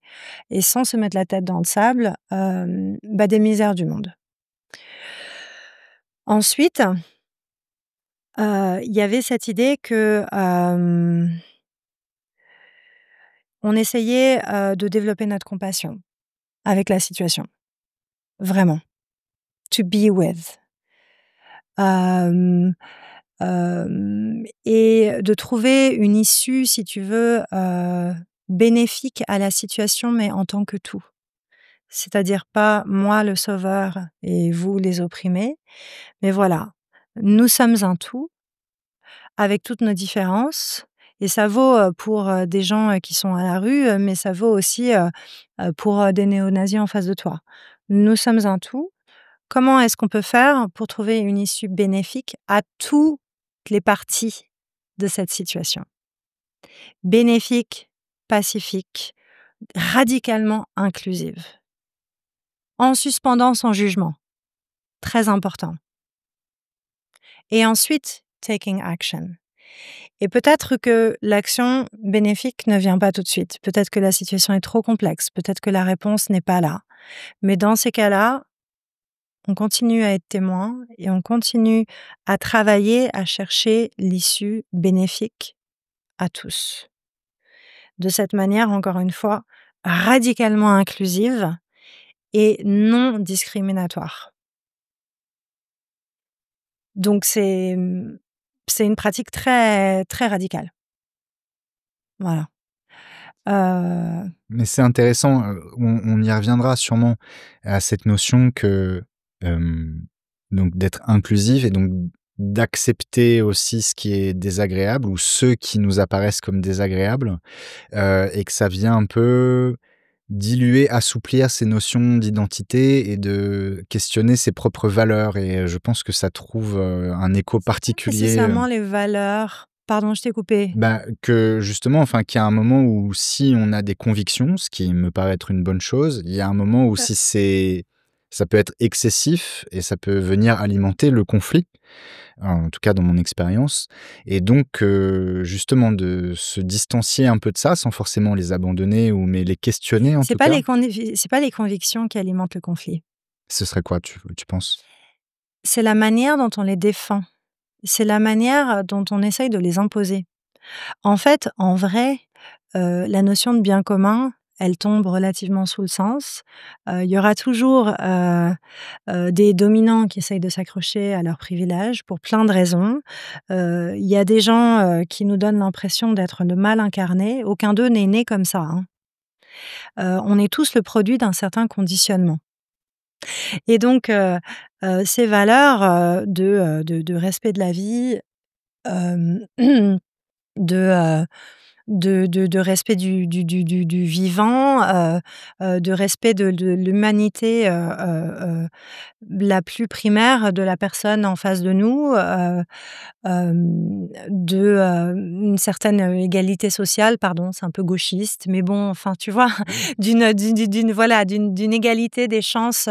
et sans se mettre la tête dans le sable, des misères du monde. Ensuite, il y avait cette idée que, on essayait, de développer notre compassion avec la situation, vraiment. To be with. Hem, et de trouver une issue, si tu veux, bénéfique à la situation, mais en tant que tout. C'est-à-dire pas moi le sauveur et vous les opprimés, mais voilà, nous sommes un tout avec toutes nos différences et ça vaut, pour, des gens, qui sont à la rue, mais ça vaut aussi, pour, des néo-nazis en face de toi. Nous sommes un tout. Comment est-ce qu'on peut faire pour trouver une issue bénéfique à toutes les parties de cette situation? Bénéfique, pacifique, radicalement inclusive. En suspendant son jugement, très important. Et ensuite, taking action. Et peut-être que l'action bénéfique ne vient pas tout de suite. Peut-être que la situation est trop complexe. Peut-être que la réponse n'est pas là. Mais dans ces cas-là, on continue à être témoin et on continue à travailler, à chercher l'issue bénéfique à tous. De cette manière, encore une fois, radicalement inclusive et non discriminatoire. Donc c'est une pratique très, très radicale. Voilà. Mais c'est intéressant, on y reviendra sûrement à cette notion que, donc d'être inclusive et donc d'accepter aussi ce qui est désagréable ou ceux qui nous apparaissent comme désagréables, et que ça vient un peu diluer, assouplir ces notions d'identité et de questionner ses propres valeurs et je pense que ça trouve, un écho C'est pas particulier, nécessairement les valeurs. Pardon, je t'ai coupé. bah, que justement, enfin, qu'il y a un moment où si on a des convictions, ce qui me paraît être une bonne chose, il y a un moment où si ça peut être excessif et ça peut venir alimenter le conflit, en tout cas dans mon expérience et donc justement de se distancier un peu de ça sans forcément les abandonner ou mais les questionner en C'est tout pas cas. c'est pas les convictions qui alimentent le conflit. Ce serait quoi tu penses? C'est la manière dont on les défend. C'est la manière dont on essaye de les imposer. En fait, en vrai, la notion de bien commun, elle tombe relativement sous le sens. Il y aura toujours, des dominants qui essayent de s'accrocher à leurs privilèges pour plein de raisons. Il y a des gens, qui nous donnent l'impression d'être le mal incarné. Aucun d'eux n'est né comme ça, hein. On est tous le produit d'un certain conditionnement et donc ces valeurs, de respect de la vie, hem, de, de respect du vivant, de respect de l'humanité, la plus primaire de la personne en face de nous, une certaine, égalité sociale, pardon, c'est un peu gauchiste, mais bon, enfin, tu vois? D'une égalité des chances,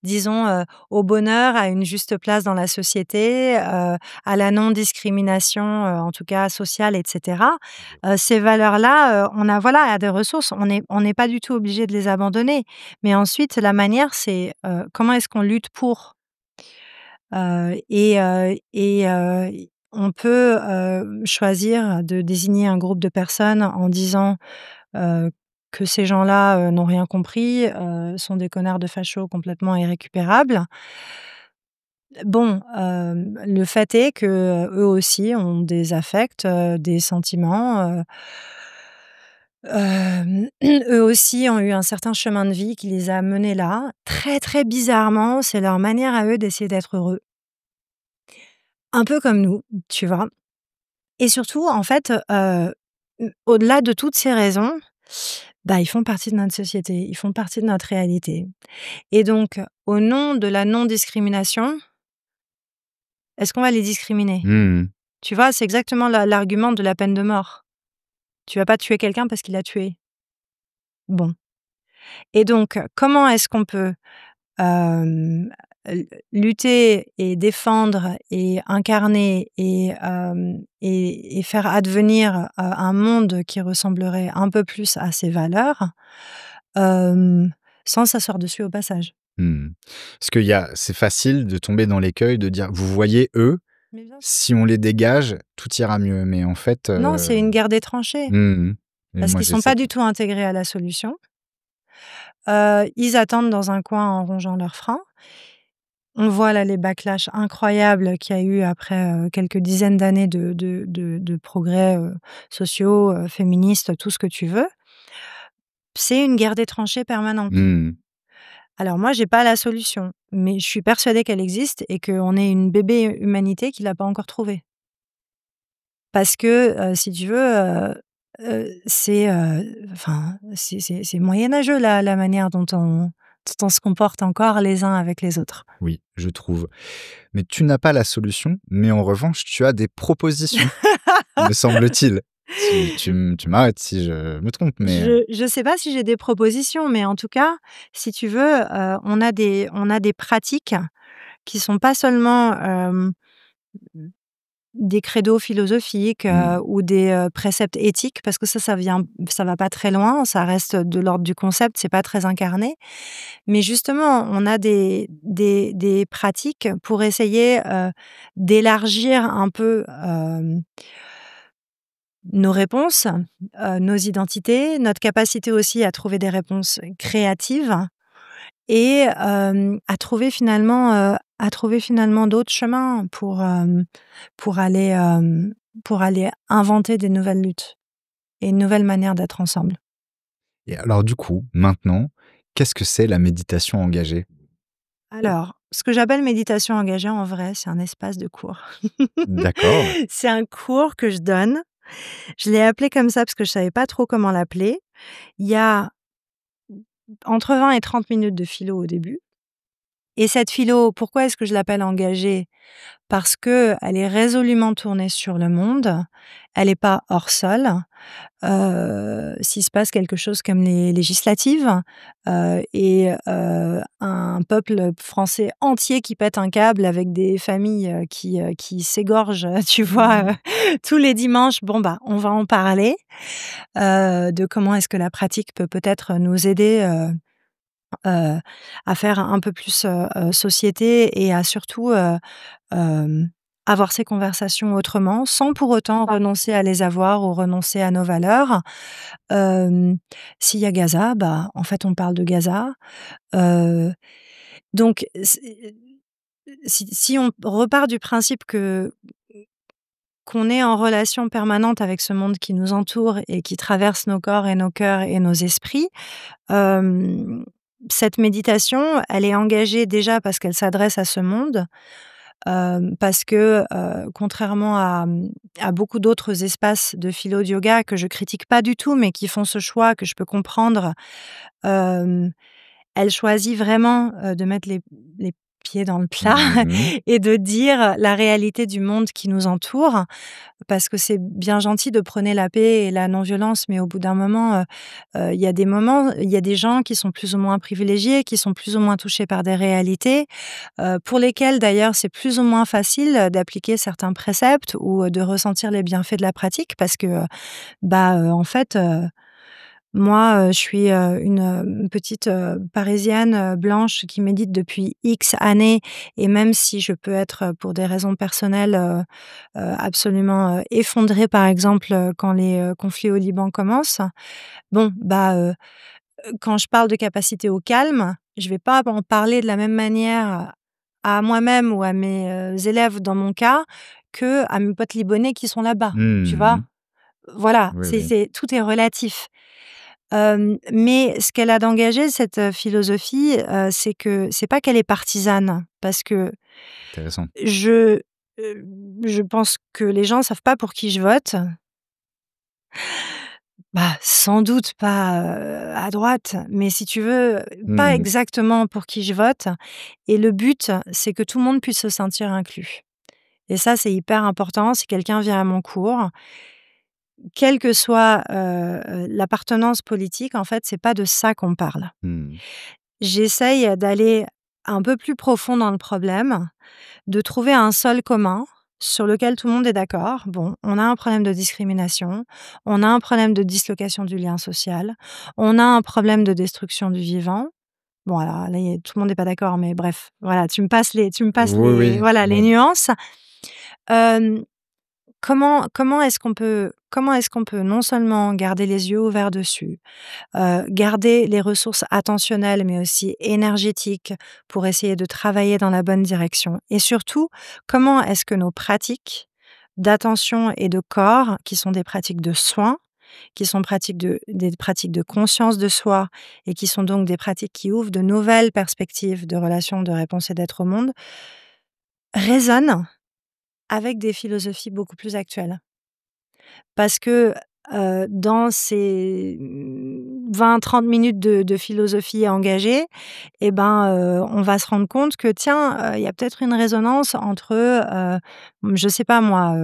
disons, au bonheur, à une juste place dans la société, à la non-discrimination, en tout cas sociale et cetera. Ces valeurs-là, on a des ressources, on n'est pas du tout obligé de les abandonner. Mais ensuite, la manière, c'est, comment est-ce qu'on lutte pour? On peut, choisir de désigner un groupe de personnes en disant, heu, que ces gens-là, n'ont rien compris, sont des connards de fachos complètement irrécupérables. Bon, le fait est qu'eux aussi ont des affects, des sentiments, eux aussi ont eu un certain chemin de vie qui les a menés là. Très, très bizarrement, c'est leur manière à eux d'essayer d'être heureux. Un peu comme nous, tu vois? Et surtout, en fait, au-delà de toutes ces raisons, ils font partie de notre société, ils font partie de notre réalité. Et donc, au nom de la non-discrimination, est-ce qu'on va les discriminer? Mmh. Tu vois? C'est exactement l'argument de la peine de mort. Tu vas pas tuer quelqu'un parce qu'il a tué. Bon, et donc comment est-ce qu'on peut, hem, lutter et défendre et incarner et faire advenir, un monde qui ressemblerait un peu plus à ses valeurs, hem, sans s'asseoir dessus au passage? Mmh. Parce c'est facile de tomber dans l'écueil de dire: «Vous voyez, eux, Mais bien sûr. si on les dégage, tout ira mieux». Mais en fait, Non, c'est une guerre des tranchées, mmh et parce moi qu'ils sont j'essaie pas de du tout intégrés à la solution. Ils attendent dans un coin en rongeant leurs freins. On voit là les backlash incroyables qu'il y a eu après, quelques dizaines d'années de progrès, sociaux, féministes, tout ce que tu veux. C'est une guerre des tranchées permanente. mmh. Alors moi, j'ai pas la solution, mais je suis persuadée qu'elle existe et qu'on est une bébé humanité qui l'a pas encore trouvée. Parce que, si tu veux, c'est, enfin, c'est moyenâgeux la manière dont on se comporte encore les uns avec les autres. Oui, je trouve. Mais tu n'as pas la solution, mais en revanche, tu as des propositions, me semble-t-il. Tu m'arrêtes si je me trompe, mais Je sais pas si j'ai des propositions, mais en tout cas, si tu veux, on a des pratiques qui sont pas seulement, des credos philosophiques, mmh, ou des, préceptes éthiques, parce que ça va pas très loin, ça reste de l'ordre du concept, c'est pas très incarné. Mais justement, on a des pratiques pour essayer, d'élargir un peu, nos réponses, nos identités, notre capacité aussi à trouver des réponses créatives et à trouver finalement d'autres chemins pour aller inventer des nouvelles luttes et une nouvelle manière d'être ensemble. et alors du coup, maintenant, qu'est-ce que c'est la méditation engagée? Alors, ce que j'appelle méditation engagée, en vrai, c'est un espace de cours. D'accord. C'est un cours que je donne. Je l'ai appelé comme ça parce que je savais pas trop comment l'appeler. Il y a entre 20 et 30 minutes de philo au début. Et cette philo, pourquoi est-ce que je l'appelle engagée? Parce qu'elle est résolument tournée sur le monde. Elle est pas hors sol. S'il se passe quelque chose comme les législatives, un peuple français entier qui pète un câble avec des familles, qui s'égorgent, tu vois, Mmh. tous les dimanches, bon, bah, on va en parler, de comment est-ce que la pratique peut peut-être nous aider, heu, à faire un peu plus, société et à surtout, hem, avoir ces conversations autrement, sans pour autant renoncer à les avoir ou renoncer à nos valeurs. Hem, S'il y a Gaza, bah, en fait, on parle de Gaza. Heu, donc si on repart du principe que qu'on est en relation permanente avec ce monde qui nous entoure et qui traverse nos corps et nos cœurs et nos esprits, hem, cette méditation, elle est engagée déjà parce qu'elle s'adresse à ce monde. Parce que, contrairement à beaucoup d'autres espaces de philo de yoga que je critique pas du tout, mais qui font ce choix que je peux comprendre, hem, elle choisit vraiment, de mettre les pieds dans le plat Mmh. et de dire la réalité du monde qui nous entoure. Parce que c'est bien gentil de prôner la paix et la non-violence, mais au bout d'un moment, il y a des moments, il y a des gens qui sont plus ou moins privilégiés, qui sont plus ou moins touchés par des réalités, pour lesquelles d'ailleurs c'est plus ou moins facile, d'appliquer certains préceptes ou, de ressentir les bienfaits de la pratique parce que, en fait, moi, je suis, une petite, parisienne, blanche qui médite depuis X années et même si je peux être, pour des raisons personnelles, absolument, effondrée, par exemple, quand les, conflits au Liban commencent. Bon, quand je parle de capacité au calme, je vais pas en parler de la même manière à moi-même ou à mes, élèves dans mon cas, qu'à mes potes libanais qui sont là-bas, tu vois? Mmh. Voilà, Oui, oui, c'est tout est relatif. Mais ce qu'elle a d'engagé cette, philosophie, c'est que c'est pas qu'elle est partisane, parce que intéressant. je, heu, je pense que les gens savent pas pour qui je vote. Bah, sans doute pas, à droite, mais si tu veux, pas Mmh. exactement pour qui je vote et le but, c'est que tout le monde puisse se sentir inclus Et ça, c'est hyper important. Si quelqu'un vient à mon cours, quelle que soit, l'appartenance politique, en fait, c'est pas de ça qu'on parle. Mmh. J'essaye d'aller un peu plus profond dans le problème, de trouver un sol commun sur lequel tout le monde est d'accord. Bon, on a un problème de discrimination, on a un problème de dislocation du lien social, on a un problème de destruction du vivant. Bon, alors là, tout le monde n'est pas d'accord, mais bref, voilà, Oui, oui, voilà, les bon. nuances. Hem, comment est-ce qu'on peut non seulement garder les yeux ouverts dessus, garder les ressources attentionnelles, mais aussi énergétiques pour essayer de travailler dans la bonne direction? Et surtout, comment est-ce que nos pratiques d'attention et de corps, qui sont des pratiques de soins, qui sont des pratiques de conscience de soi et qui sont donc des pratiques qui ouvrent de nouvelles perspectives de relations, de réponse et d'être au monde, résonnent avec des philosophies beaucoup plus actuelles? Parce que, dans ces 20-30 minutes de philosophie engagée, et ben, on va se rendre compte que tiens, il y a peut-être une résonance entre, je sais pas moi,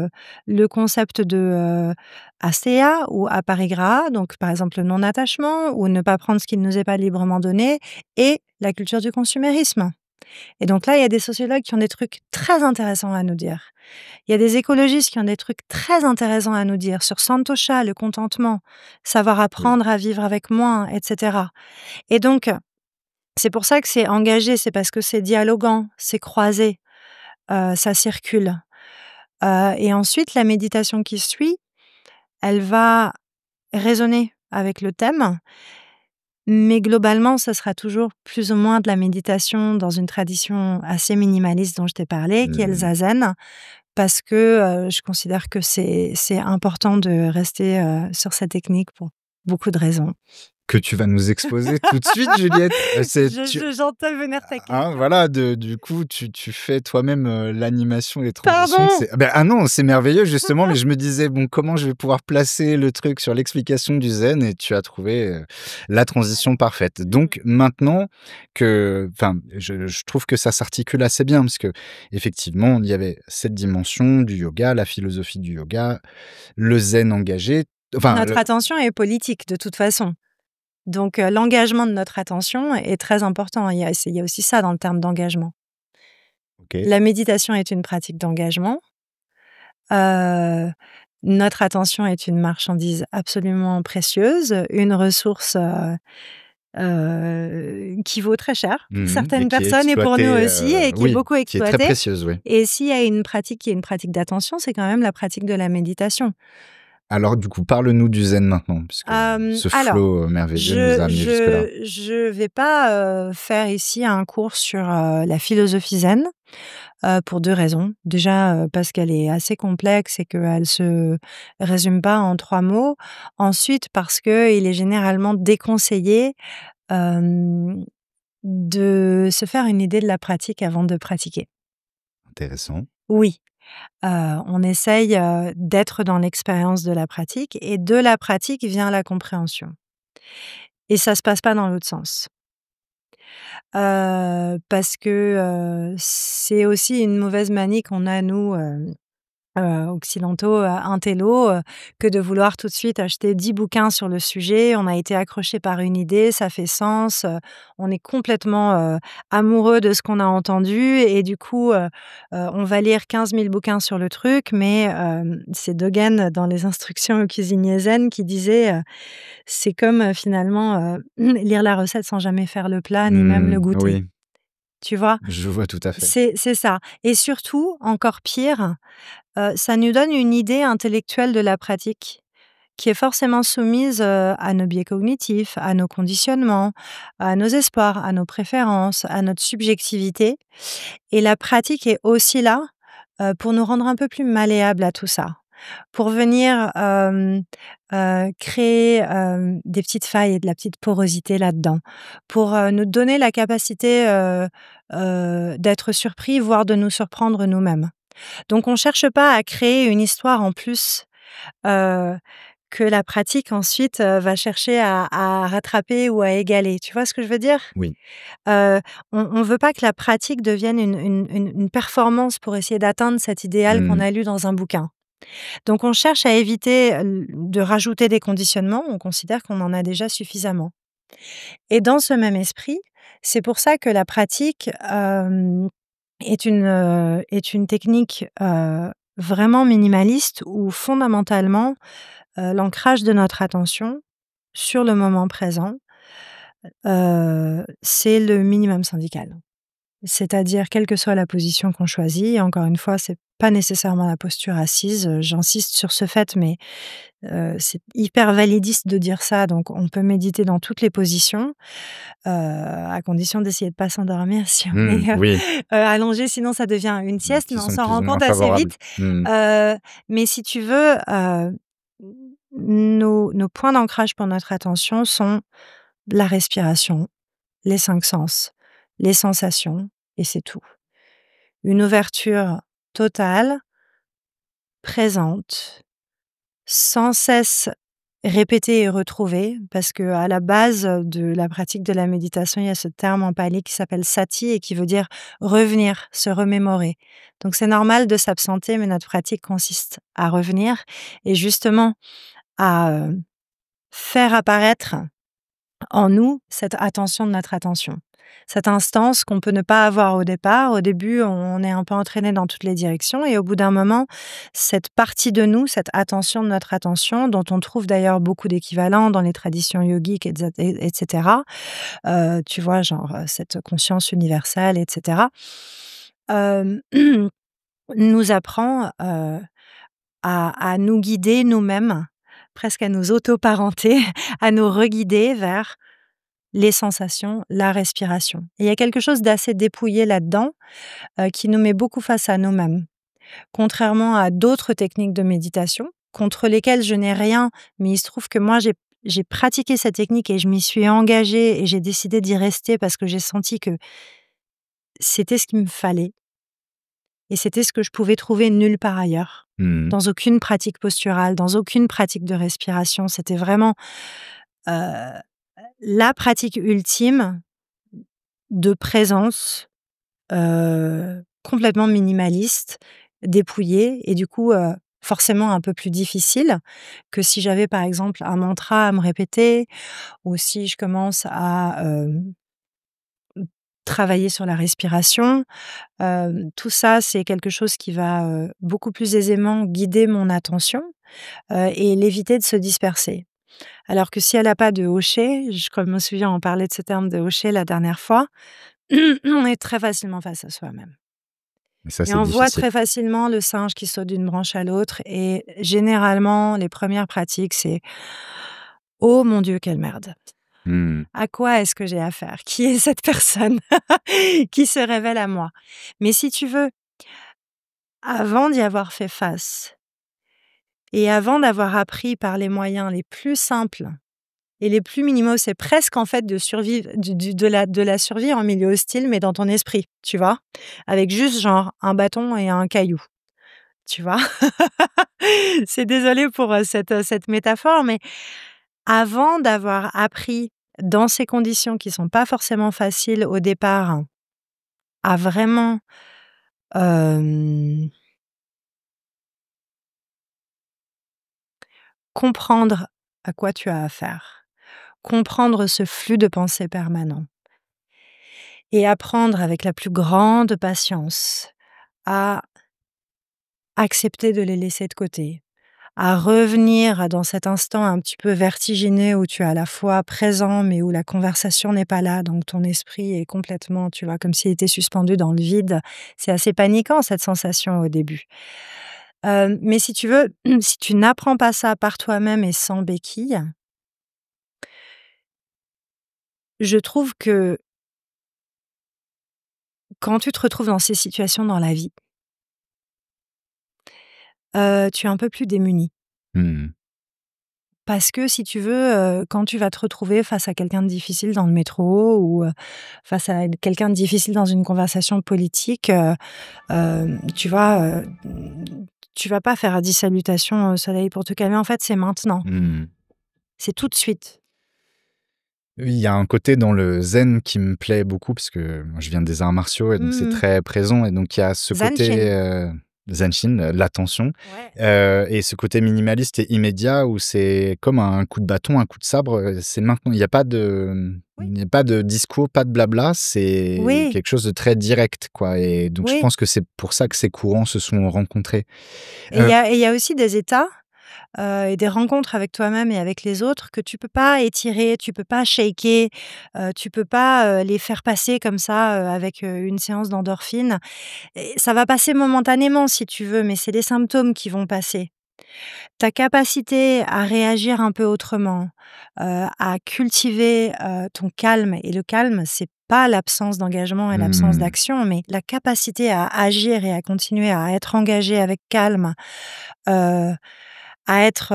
le concept de, ASEA ou aparigraha, donc par exemple le non-attachement ou ne pas prendre ce qui ne nous est pas librement donné, et la culture du consumérisme. Et donc là, il y a des sociologues qui ont des trucs très intéressants à nous dire. Il y a des écologistes qui ont des trucs très intéressants à nous dire sur Santosha, le contentement, savoir Oui. apprendre à vivre avec moins, et cetera. Et donc, c'est pour ça que c'est engagé, c'est parce que c'est dialoguant, c'est croisé, ça circule. Et ensuite, la méditation qui suit, elle va résonner avec le thème, mais globalement, ce sera toujours plus ou moins de la méditation dans une tradition assez minimaliste dont je t'ai parlé, qui est le Mmh. zazen. Parce que, je considère que c'est important de rester, sur cette technique pour beaucoup de raisons. Que tu vas nous exposer tout de suite, Juliette. C'est tu J'entends venir ta Hein, question. voilà, du coup, tu fais toi-même, l'animation et les transitions. Pardon! Non, c'est merveilleux justement, mais je me disais: «Bon, comment je vais pouvoir placer le truc sur l'explication du zen?» Et tu as trouvé, la transition parfaite. Mmh. Donc maintenant je trouve que ça s'articule assez bien parce que effectivement, il y avait cette dimension du yoga, la philosophie du yoga, le zen engagé, enfin Notre le attention est politique de toute façon. Donc, l'engagement de notre attention est très important. Il y a aussi ça dans le terme d'engagement. OK. La méditation est une pratique d'engagement. Heu, Notre attention est une marchandise absolument précieuse, une ressource, qui vaut très cher pour Mmh et certaines qui est personnes et pour nous exploité, aussi, et qui est oui, beaucoup qui est très exploitée. précieuse, oui. Et s'il y a une pratique qui est une pratique d'attention, c'est quand même la pratique de la méditation. Alors du coup, parle-nous du zen maintenant, puisque ce Alors, flow, merveilleux nous je a amenés jusque-là. je vais pas, faire ici un cours sur, la philosophie zen, pour 2 raisons. Déjà, parce qu'elle est assez complexe et qu'elle se résume pas en 3 mots. Ensuite, parce qu'il est généralement déconseillé, hem, de se faire une idée de la pratique avant de pratiquer. Intéressant. Oui, on essaye, d'être dans l'expérience de la pratique, et de la pratique vient la compréhension, et ça se passe pas dans l'autre sens. Parce que, c'est aussi une mauvaise manie qu'on a nous, occidentaux, intello, que de vouloir tout de suite acheter 10 bouquins sur le sujet. On a été accroché par une idée, ça fait sens, on est complètement, amoureux de ce qu'on a entendu, et du coup, on va lire 15 000 bouquins sur le truc, mais c'est Dogen dans les instructions au cuisinier zen qui disait, c'est comme, finalement, lire la recette sans jamais faire le plat ni même le goûter. Oui, Tu vois? je vois tout à fait. C'est ça, et surtout, encore pire, ça nous donne une idée intellectuelle de la pratique qui est forcément soumise, à nos biais cognitifs, à nos conditionnements, à nos espoirs, à nos préférences, à notre subjectivité, et la pratique est aussi là, pour nous rendre un peu plus malléables à tout ça. Pour venir, créer, des petites failles et de la petite porosité là-dedans. Pour, nous donner la capacité, d'être surpris, voire de nous surprendre nous-mêmes. Donc on cherche pas à créer une histoire en plus, heu, que la pratique ensuite, va chercher à rattraper ou à égaler. Tu vois ce que je veux dire? Oui. Heu, on veut pas que la pratique devienne une performance pour essayer d'atteindre cet idéal qu'on Mmh. a lu dans un bouquin. Donc on cherche à éviter, de rajouter des conditionnements, on considère qu'on en a déjà suffisamment. Et dans ce même esprit, c'est pour ça que la pratique, est une technique, vraiment minimaliste où fondamentalement, l'ancrage de notre attention sur le moment présent, c'est le minimum syndical. C'est-à-dire quelle que soit la position qu'on choisit et encore une fois, c'est pas nécessairement la posture assise, j'insiste sur ce fait, mais c'est hyper validiste de dire ça, donc on peut méditer dans toutes les positions, à condition d'essayer de pas s'endormir si on Mmh, est, oui, allongé, sinon ça devient une sieste, qui mais on sont s'en plus rend ou moins compte assez favorables. vite. Mmh. Heu, mais si tu veux, nos points d'ancrage pour notre attention sont la respiration, les 5 sens, les sensations et c'est tout. Une ouverture totale, présente, sans cesse répétée et retrouvée, parce qu'à la base de la pratique de la méditation, il y a ce terme en pali qui s'appelle sati et qui veut dire revenir, se remémorer. Donc c'est normal de s'absenter, mais notre pratique consiste à revenir et justement à, faire apparaître en nous cette attention de notre attention. Cette instance qu'on peut ne pas avoir au départ. Au début, on est un peu entraîné dans toutes les directions et au bout d'un moment, cette partie de nous, cette attention de notre attention, dont on trouve d'ailleurs beaucoup d'équivalents dans les traditions yogiques et cetera, tu vois? Genre, cette conscience universelle et cetera, hem, nous apprend, à nous guider nous-mêmes, presque à nous auto-parenter, à nous reguider vers les sensations, la respiration. Et il y a quelque chose d'assez dépouillé là-dedans, qui nous met beaucoup face à nous-mêmes. Contrairement à d'autres techniques de méditation, contre lesquelles je n'ai rien, mais il se trouve que moi j'ai pratiqué cette technique et je m'y suis engagée et j'ai décidé d'y rester parce que j'ai senti que c'était ce qu'il me fallait et c'était ce que je pouvais trouver nulle part ailleurs. Mmh. Dans aucune pratique posturale, dans aucune pratique de respiration. C'était vraiment, heu, la pratique ultime de présence, complètement minimaliste, dépouillée et du coup, forcément un peu plus difficile que si j'avais, par exemple, un mantra à me répéter ou si je commence à, travailler sur la respiration. Tout ça, c'est quelque chose qui va, beaucoup plus aisément guider mon attention, et l'éviter de se disperser. Alors que si elle a pas de hocher, je me souviens, on parlait de ce terme de hocher la dernière fois, on est très facilement face à soi-même. Et ça, Et c'est on voit difficile. très facilement le singe qui saute d'une branche à l'autre et généralement, les premières pratiques, c'est: «Oh mon Dieu, quelle merde! Mmh. À quoi est-ce que j'ai affaire? Qui est cette personne qui se révèle à moi?» Mais si tu veux, avant d'y avoir fait face et avant d'avoir appris par les moyens les plus simples et les plus minimaux, c'est presque en fait de survivre du de la survie en milieu hostile, mais dans ton esprit, tu vois? Avec juste genre un bâton et un caillou. Tu vois? C'est désolé pour, cette métaphore, mais avant d'avoir appris dans ces conditions qui sont pas forcément faciles au départ, à vraiment, hem, comprendre à quoi tu as affaire, comprendre ce flux de pensées permanent et apprendre avec la plus grande patience à accepter de les laisser de côté. À revenir dans cet instant un petit peu vertigineux où tu es à la fois présent, mais où la conversation n'est pas là, donc ton esprit est complètement, tu vois, comme s'il était suspendu dans le vide. C'est assez paniquant cette sensation au début. Mais si tu veux, si tu n'apprends pas ça par toi-même et sans béquille, je trouve que quand tu te retrouves dans ces situations dans la vie, tu es un peu plus démuni. Mmh. Parce que si tu veux, quand tu vas te retrouver face à quelqu'un de difficile dans le métro ou, face à quelqu'un de difficile dans une conversation politique, tu vois, tu vas pas faire 10 salutations au soleil pour te calmer. En fait, c'est maintenant. Mmh. C'est tout de suite. Il y a un côté dans le zen qui me plaît beaucoup parce que moi, je viens des arts martiaux et donc c'est Mmh. très présent et donc il y a ce côté, Zanshin. zanshin, l'attention, Ouais. et ce côté minimaliste et immédiat où c'est comme un coup de bâton, un coup de sabre, c'est maintenant. Il y a pas de, Oui. il n'y a pas de discours, pas de blabla, c'est Oui, quelque chose de très direct, quoi, et donc je oui. pense que c'est pour ça que ces courants se sont rencontrés. Et Heu, il y a aussi des états, et des rencontres avec toi-même et avec les autres que tu peux pas étirer, tu peux pas shaker, tu peux pas, les faire passer comme ça, avec, une séance d'endorphine et ça va passer momentanément si tu veux, mais c'est les symptômes qui vont passer. Ta capacité à réagir un peu autrement, à cultiver, ton calme et le calme, c'est pas l'absence d'engagement et l'absence mmh, d'action, mais la capacité à agir et à continuer à être engagé avec calme, heu, à être,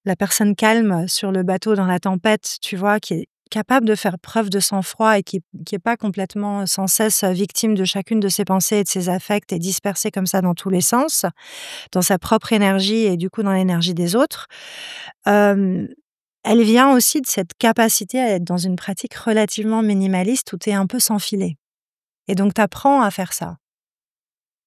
la personne calme sur le bateau dans la tempête, tu vois? Qui est capable de faire preuve de sang-froid et qui est pas complètement, sans cesse, victime de chacune de ses pensées et de ses affects et dispersée comme ça dans tous les sens, dans sa propre énergie et du coup dans l'énergie des autres. Hem, Elle vient aussi de cette capacité à être dans une pratique relativement minimaliste où tu es un peu sans filet et donc tu apprends à faire ça.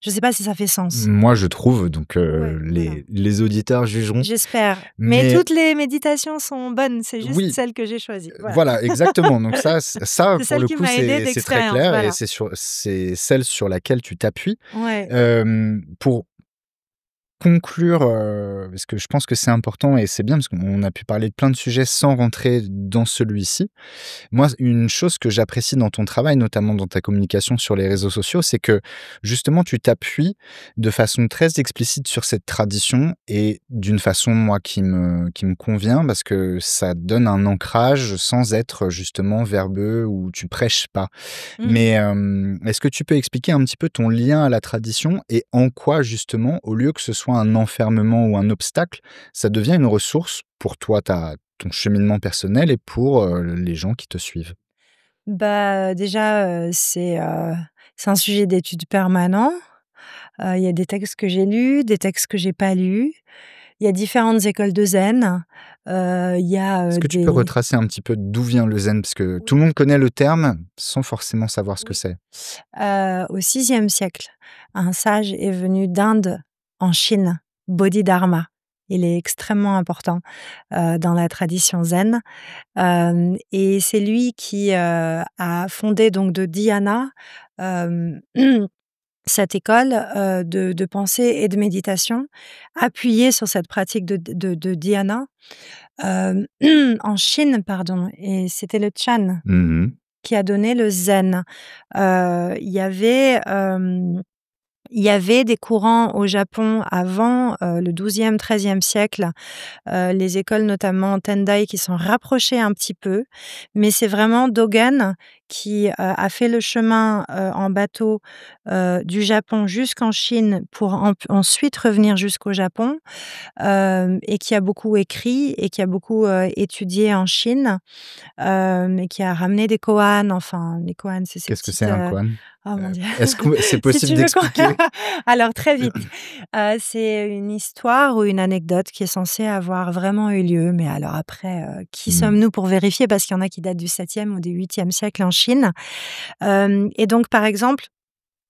Je sais pas si ça fait sens? moi je trouve donc Ouais, voilà. les auditeurs jugeront, J'espère, mais mais toutes les méditations sont bonnes, c'est juste oui. celle que j'ai choisie, voilà. Voilà, exactement. Donc ça, C'est pour celle le qui coup, m'a aidée c'est très d'expérience, clair et voilà. c'est celle sur laquelle tu t'appuies. Ouais. Pour conclure, parce que je pense que c'est important et c'est bien parce qu'on a pu parler de plein de sujets sans rentrer dans celui-ci. Moi, une chose que j'apprécie dans ton travail, notamment dans ta communication sur les réseaux sociaux, c'est que justement tu t'appuies de façon très explicite sur cette tradition et d'une façon, moi, qui me convient parce que ça donne un ancrage sans être justement verbeux ou tu prêches pas. Mmh. Mais, est-ce que tu peux expliquer un petit peu ton lien à la tradition et en quoi justement, au lieu que ce soit un enfermement ou un obstacle, ça devient une ressource pour toi, ton cheminement personnel et pour, les gens qui te suivent? Bah, déjà, c'est un sujet d'étude permanent. Il y a des textes que j'ai lus, des textes que j'ai pas lus. Il y a différentes écoles de zen. Il y a, Est-ce que tu peux des retracer un petit peu d'où vient le zen? Parce que tout Oui, le monde connaît le terme sans forcément savoir ce que oui. c'est. Au 6e siècle, un sage est venu d'Inde en Chine, Bodhidharma. Il est extrêmement important, dans la tradition zen, hem et c'est lui qui, a fondé donc de dhyana, hem, cette école, de pensée et de méditation, appuyée sur cette pratique de dhyana, hem, en Chine, pardon, et c'était le Chan Mmh. qui a donné le zen. Il y avait, il y avait des courants au Japon avant, le 12e, 13e siècle, les écoles notamment Tendai qui s'en rapprochaient un petit peu, mais c'est vraiment Dogen qui, a fait le chemin, en bateau, du Japon jusqu'en Chine pour ensuite revenir jusqu'au Japon, et qui a beaucoup écrit et qui a beaucoup, étudié en Chine, et qui a ramené des koans, enfin les koans, c'est ces Qu'est-ce que c'est petites, un koan? oh mon Dieu, Est-ce que c'est si possible tu veux qu'on d'expliquer? alors très vite, c'est une histoire ou une anecdote qui est censée avoir vraiment eu lieu, mais alors après, qui Mmh. sommes-nous pour vérifier? Parce qu'il y en a qui datent du 7e ou du 8e siècle en Chine. Hem Et donc par exemple,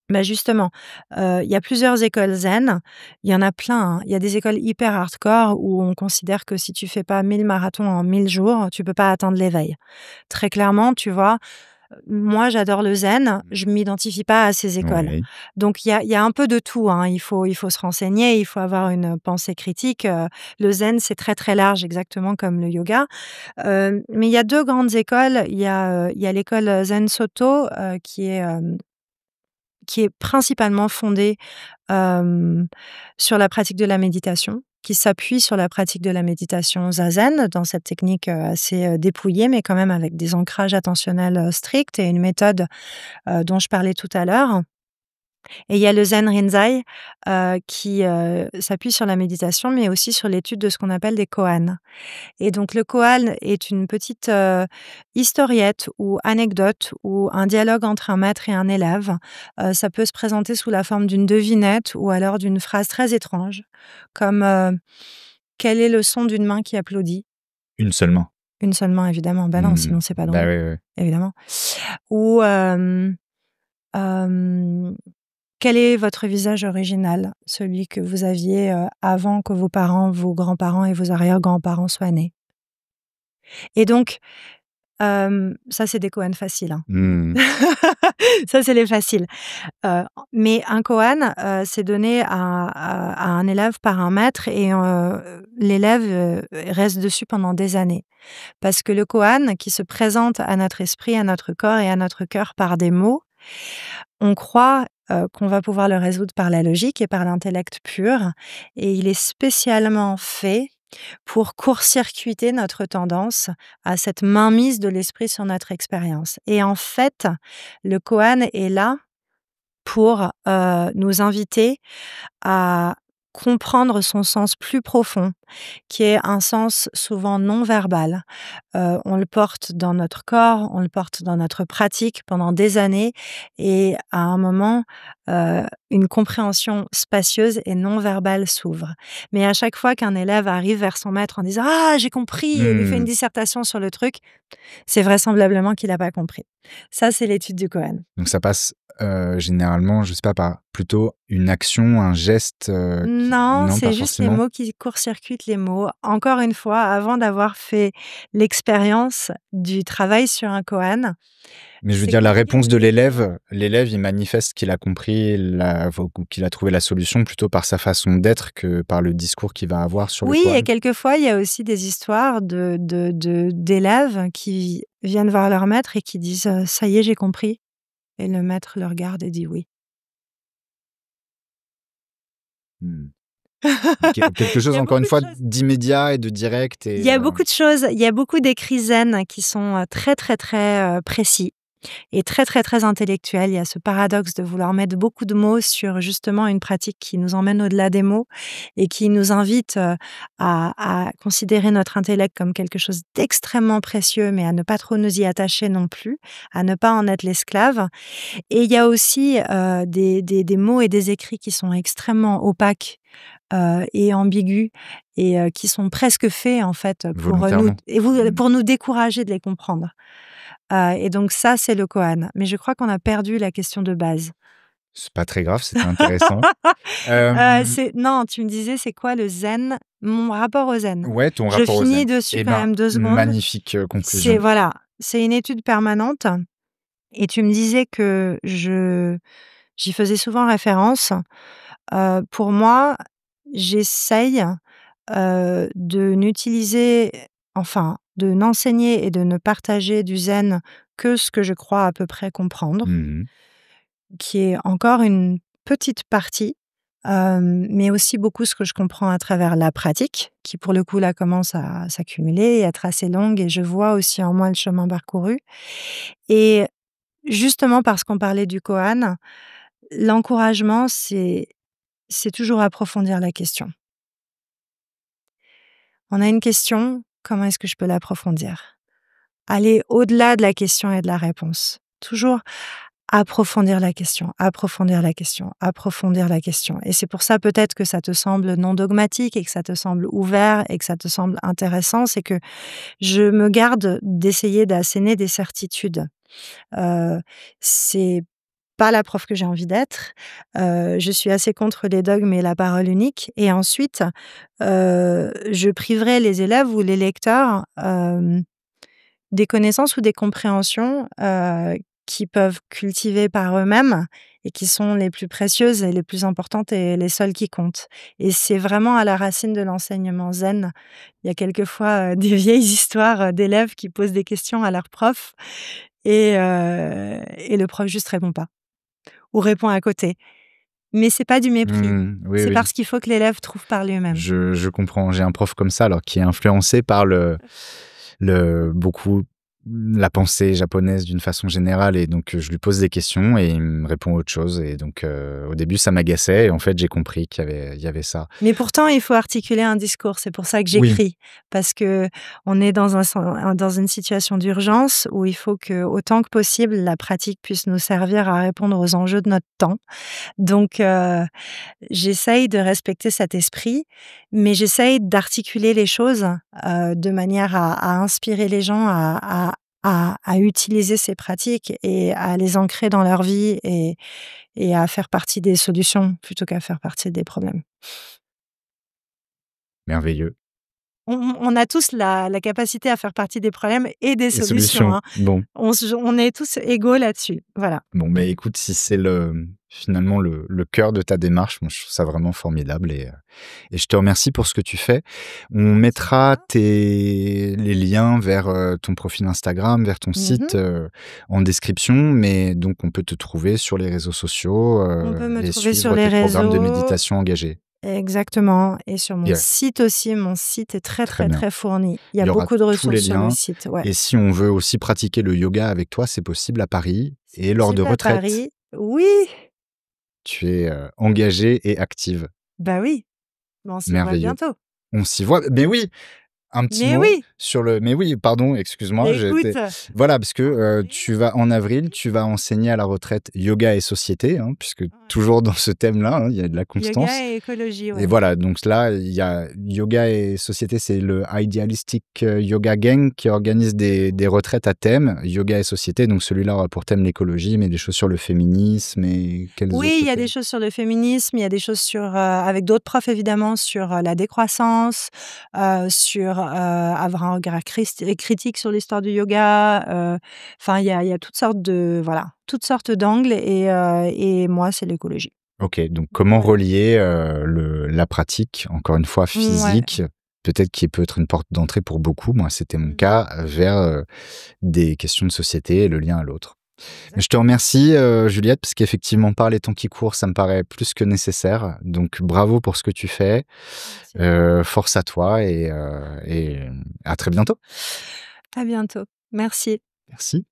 bah, justement, il y a plusieurs écoles zen. Il y en a plein, hein. Il y a des écoles hyper hardcore où on considère que si tu fais pas 1000 marathons en 1000 jours, tu peux pas atteindre l'éveil. Très clairement, tu vois? Moi, j'adore le zen, je m'identifie pas à ces écoles. Oui. Donc il y a un peu de tout, hein. Il faut se renseigner, il faut avoir une pensée critique, le zen, c'est très, très large, exactement comme le yoga. Mais il y a 2 grandes écoles. Il y a l'école Zen Soto, qui est principalement fondée, hem, sur la pratique de la méditation, qui s'appuie sur la pratique de la méditation zazen, dans cette technique, assez, dépouillée, mais quand même avec des ancrages attentionnels, stricts et une méthode, dont je parlais tout à l'heure. Et il y a le Zen Rinzai, qui, s'appuie sur la méditation, mais aussi sur l'étude de ce qu'on appelle des koans. Et donc le koan est une petite, historiette ou anecdote ou un dialogue entre un maître et un élève. Ça peut se présenter sous la forme d'une devinette ou alors d'une phrase très étrange comme, «Quel est le son d'une main qui applaudit?» Une seule main. Une seule main évidemment, bah non, sinon c'est pas drôle, Bah, oui, oui. évidemment. Ou, hem quel est votre visage original? Celui que vous aviez, avant que vos parents, vos grands-parents et vos arrière-grands-parents soient nés. Et donc, ça, c'est des koans faciles, hein. Mmh. Ça, c'est les faciles. Mais un koan, c'est donné à un élève par un maître et l'élève, reste dessus pendant des années. Parce que le koan qui se présente à notre esprit, à notre corps et à notre cœur par des mots, on croit, qu'on va pouvoir le résoudre par la logique et par l'intellect pur et il est spécialement fait pour court-circuiter notre tendance à cette mainmise de l'esprit sur notre expérience. Et en fait, le koan est là pour, nous inviter à comprendre son sens plus profond, qui est un sens souvent non verbal. On le porte dans notre corps, on le porte dans notre pratique pendant des années et à un moment, une compréhension spacieuse et non verbale s'ouvre. Mais à chaque fois qu'un élève arrive vers son maître en disant: «Ah, j'ai compris!» et lui fait une Mmh. dissertation sur le truc, c'est vraisemblablement qu'il a pas compris. Ça, c'est l'étude du koan. Donc ça passe, généralement, je sais pas, par plutôt une action, un geste, qui Non, non, pas c'est juste les forcément? mots qui court-circuitent les mots. Encore une fois, avant d'avoir fait l'expérience du travail sur un koan, Mais je veux c'est dire la compliqué réponse de de définir. l'élève, il manifeste qu'il a compris la ou qu'il a trouvé la solution plutôt par sa façon d'être que par le discours qu'il va avoir sur le Oui, et koan? quelquefois, il y a aussi des histoires d'élèves qui viennent voir leur maître et qui disent, «Ça y est, j'ai compris» et le maître le regarde et dit: «Oui». Mmh. Quelque Il y chose a encore une beaucoup de fois choses. d'immédiat et de direct Il et y a beaucoup de choses. Il y a beaucoup d'écrits zen qui sont, très, très, très, précis. Et très, très, très intellectuel. Il y a ce paradoxe de vouloir mettre beaucoup de mots sur justement une pratique qui nous emmène au-delà des mots et qui nous invite, à considérer notre intellect comme quelque chose d'extrêmement précieux, mais à ne pas trop nous y attacher non plus, à ne pas en être l'esclave. Et il y a aussi, des mots et des écrits qui sont extrêmement opaques, et ambigus et qui sont presque faits en fait, volontairement. Mmh. pour nous décourager de les comprendre. Et donc ça, c'est le koan. Mais je crois qu'on a perdu la question de base. C'est pas très grave, c'était intéressant. Hem, C'est non, tu me disais, c'est quoi le zen? Mon rapport au zen. ouais, ton Je rapport au finis zen. dessus Eh quand ben, même 2 secondes. magnifique, C'est conclusion. voilà, c'est une étude permanente et tu me disais que j'y faisais souvent référence. Pour moi, j'essaye, de n'utiliser enfin, de n'enseigner et de ne partager du zen que ce que je crois à peu près comprendre. Mmh mh. Qui est encore une petite partie, mais aussi beaucoup ce que je comprends à travers la pratique, qui pour le coup là commence à s'accumuler et être assez longue et je vois aussi en moi le chemin parcouru et justement parce qu'on parlait du koan, l'encouragement c'est toujours approfondir la question. On a une question, comment est-ce que je peux l'approfondir? Aller au-delà de la question et de la réponse. Toujours approfondir la question, approfondir la question, approfondir la question et c'est pour ça peut-être que ça te semble non dogmatique et que ça te semble ouvert et que ça te semble intéressant, c'est que je me garde d'essayer d'asséner des certitudes. Heu, c'est pas la prof que j'ai envie d'être, je suis assez contre les dogmes et la parole unique et ensuite, je priverai les élèves ou les lecteurs, des connaissances ou des compréhensions, qu'ils peuvent cultiver par eux-mêmes et qui sont les plus précieuses et les plus importantes et les seules qui comptent. Et c'est vraiment à la racine de l'enseignement zen. Il y a quelquefois, des vieilles histoires, d'élèves qui posent des questions à leur prof et le prof juste répond pas ou répond à côté. Mais c'est pas du mépris, Mmh, oui, c'est oui. parce qu'il faut que l'élève trouve par lui-même. Je comprends. J'ai un prof comme ça, alors qui est influencé par le beaucoup la pensée japonaise d'une façon générale et donc je lui pose des questions et il me répond autre chose et donc au début ça m'agaçait et en fait j'ai compris qu'il y avait ça. Mais pourtant, il faut articuler un discours. C'est pour ça que Oui, j'écris, parce qu'on est dans une situation d'urgence où il faut que, autant que possible, la pratique puisse nous servir à répondre aux enjeux de notre temps. Donc j'essaye de respecter cet esprit, mais j'essaye d'articuler les choses, de manière à inspirer les gens à utiliser ces pratiques et à les ancrer dans leur vie et à faire partie des solutions plutôt qu'à faire partie des problèmes. merveilleux. On a tous la capacité à faire partie des problèmes et des Les solutions, solutions, hein. bon. On est tous égaux là-dessus, voilà. Bon, mais écoute, si c'est finalement le cœur de ta démarche, moi je trouve ça vraiment formidable et je te remercie pour ce que tu fais. On C'est mettra moi. les liens vers ton profil Instagram, vers ton Mmh. site en description, mais donc on peut te trouver sur les réseaux sociaux On peut me et trouver sur suivre les tes programmes de réseaux méditation engagés. exactement, et sur mon Yeah, site aussi. Mon site est très, très très, bien. très fourni. Il y a Il y aura beaucoup de tous les ressources sur le liens site, ouais. et si on veut aussi pratiquer le yoga avec toi, c'est possible à Paris C'est et lors de possible à retraites. Paris. Oui! Tu es engagée et active. Bah oui, mais on s'y voit Merveilleux. bientôt. On s'y voit. Mais oui, un petit Mais mot oui! sur le mais oui, pardon, excuse-moi, Écoute, j'étais voilà, parce que, en avril, tu vas en avril, tu vas enseigner à la retraite yoga et société, hein, puisque ouais, toujours dans ce thème-là, hein, il y a de la yoga constance et écologie, et ouais. voilà, donc là, il y a yoga et société, c'est le Idealistic Yoga Gang qui organise des retraites à thème, yoga et société, donc celui-là aura pour thème l'écologie, mais des choses sur le féminisme et quels Oui, il autres y a des thèmes? choses sur le féminisme, il y a des choses sur, avec d'autres profs évidemment, sur, la décroissance, sur, avoir un regard critique sur l'histoire du yoga, enfin il y a toutes sortes de voilà, toutes sortes d'angles et moi c'est l'écologie. OK, donc comment Voilà. relier, la pratique, encore une fois Ouais. physique, peut-être qui peut être une porte d'entrée pour beaucoup, moi c'était mon Mmh. cas, vers, des questions de société et le lien à l'autre. Je te Exactement. remercie, Juliette, parce qu'effectivement par les temps qui courent, ça me paraît plus que nécessaire, donc bravo pour ce que tu fais, Merci beaucoup. force à toi et à très bientôt. À bientôt. Merci. Merci.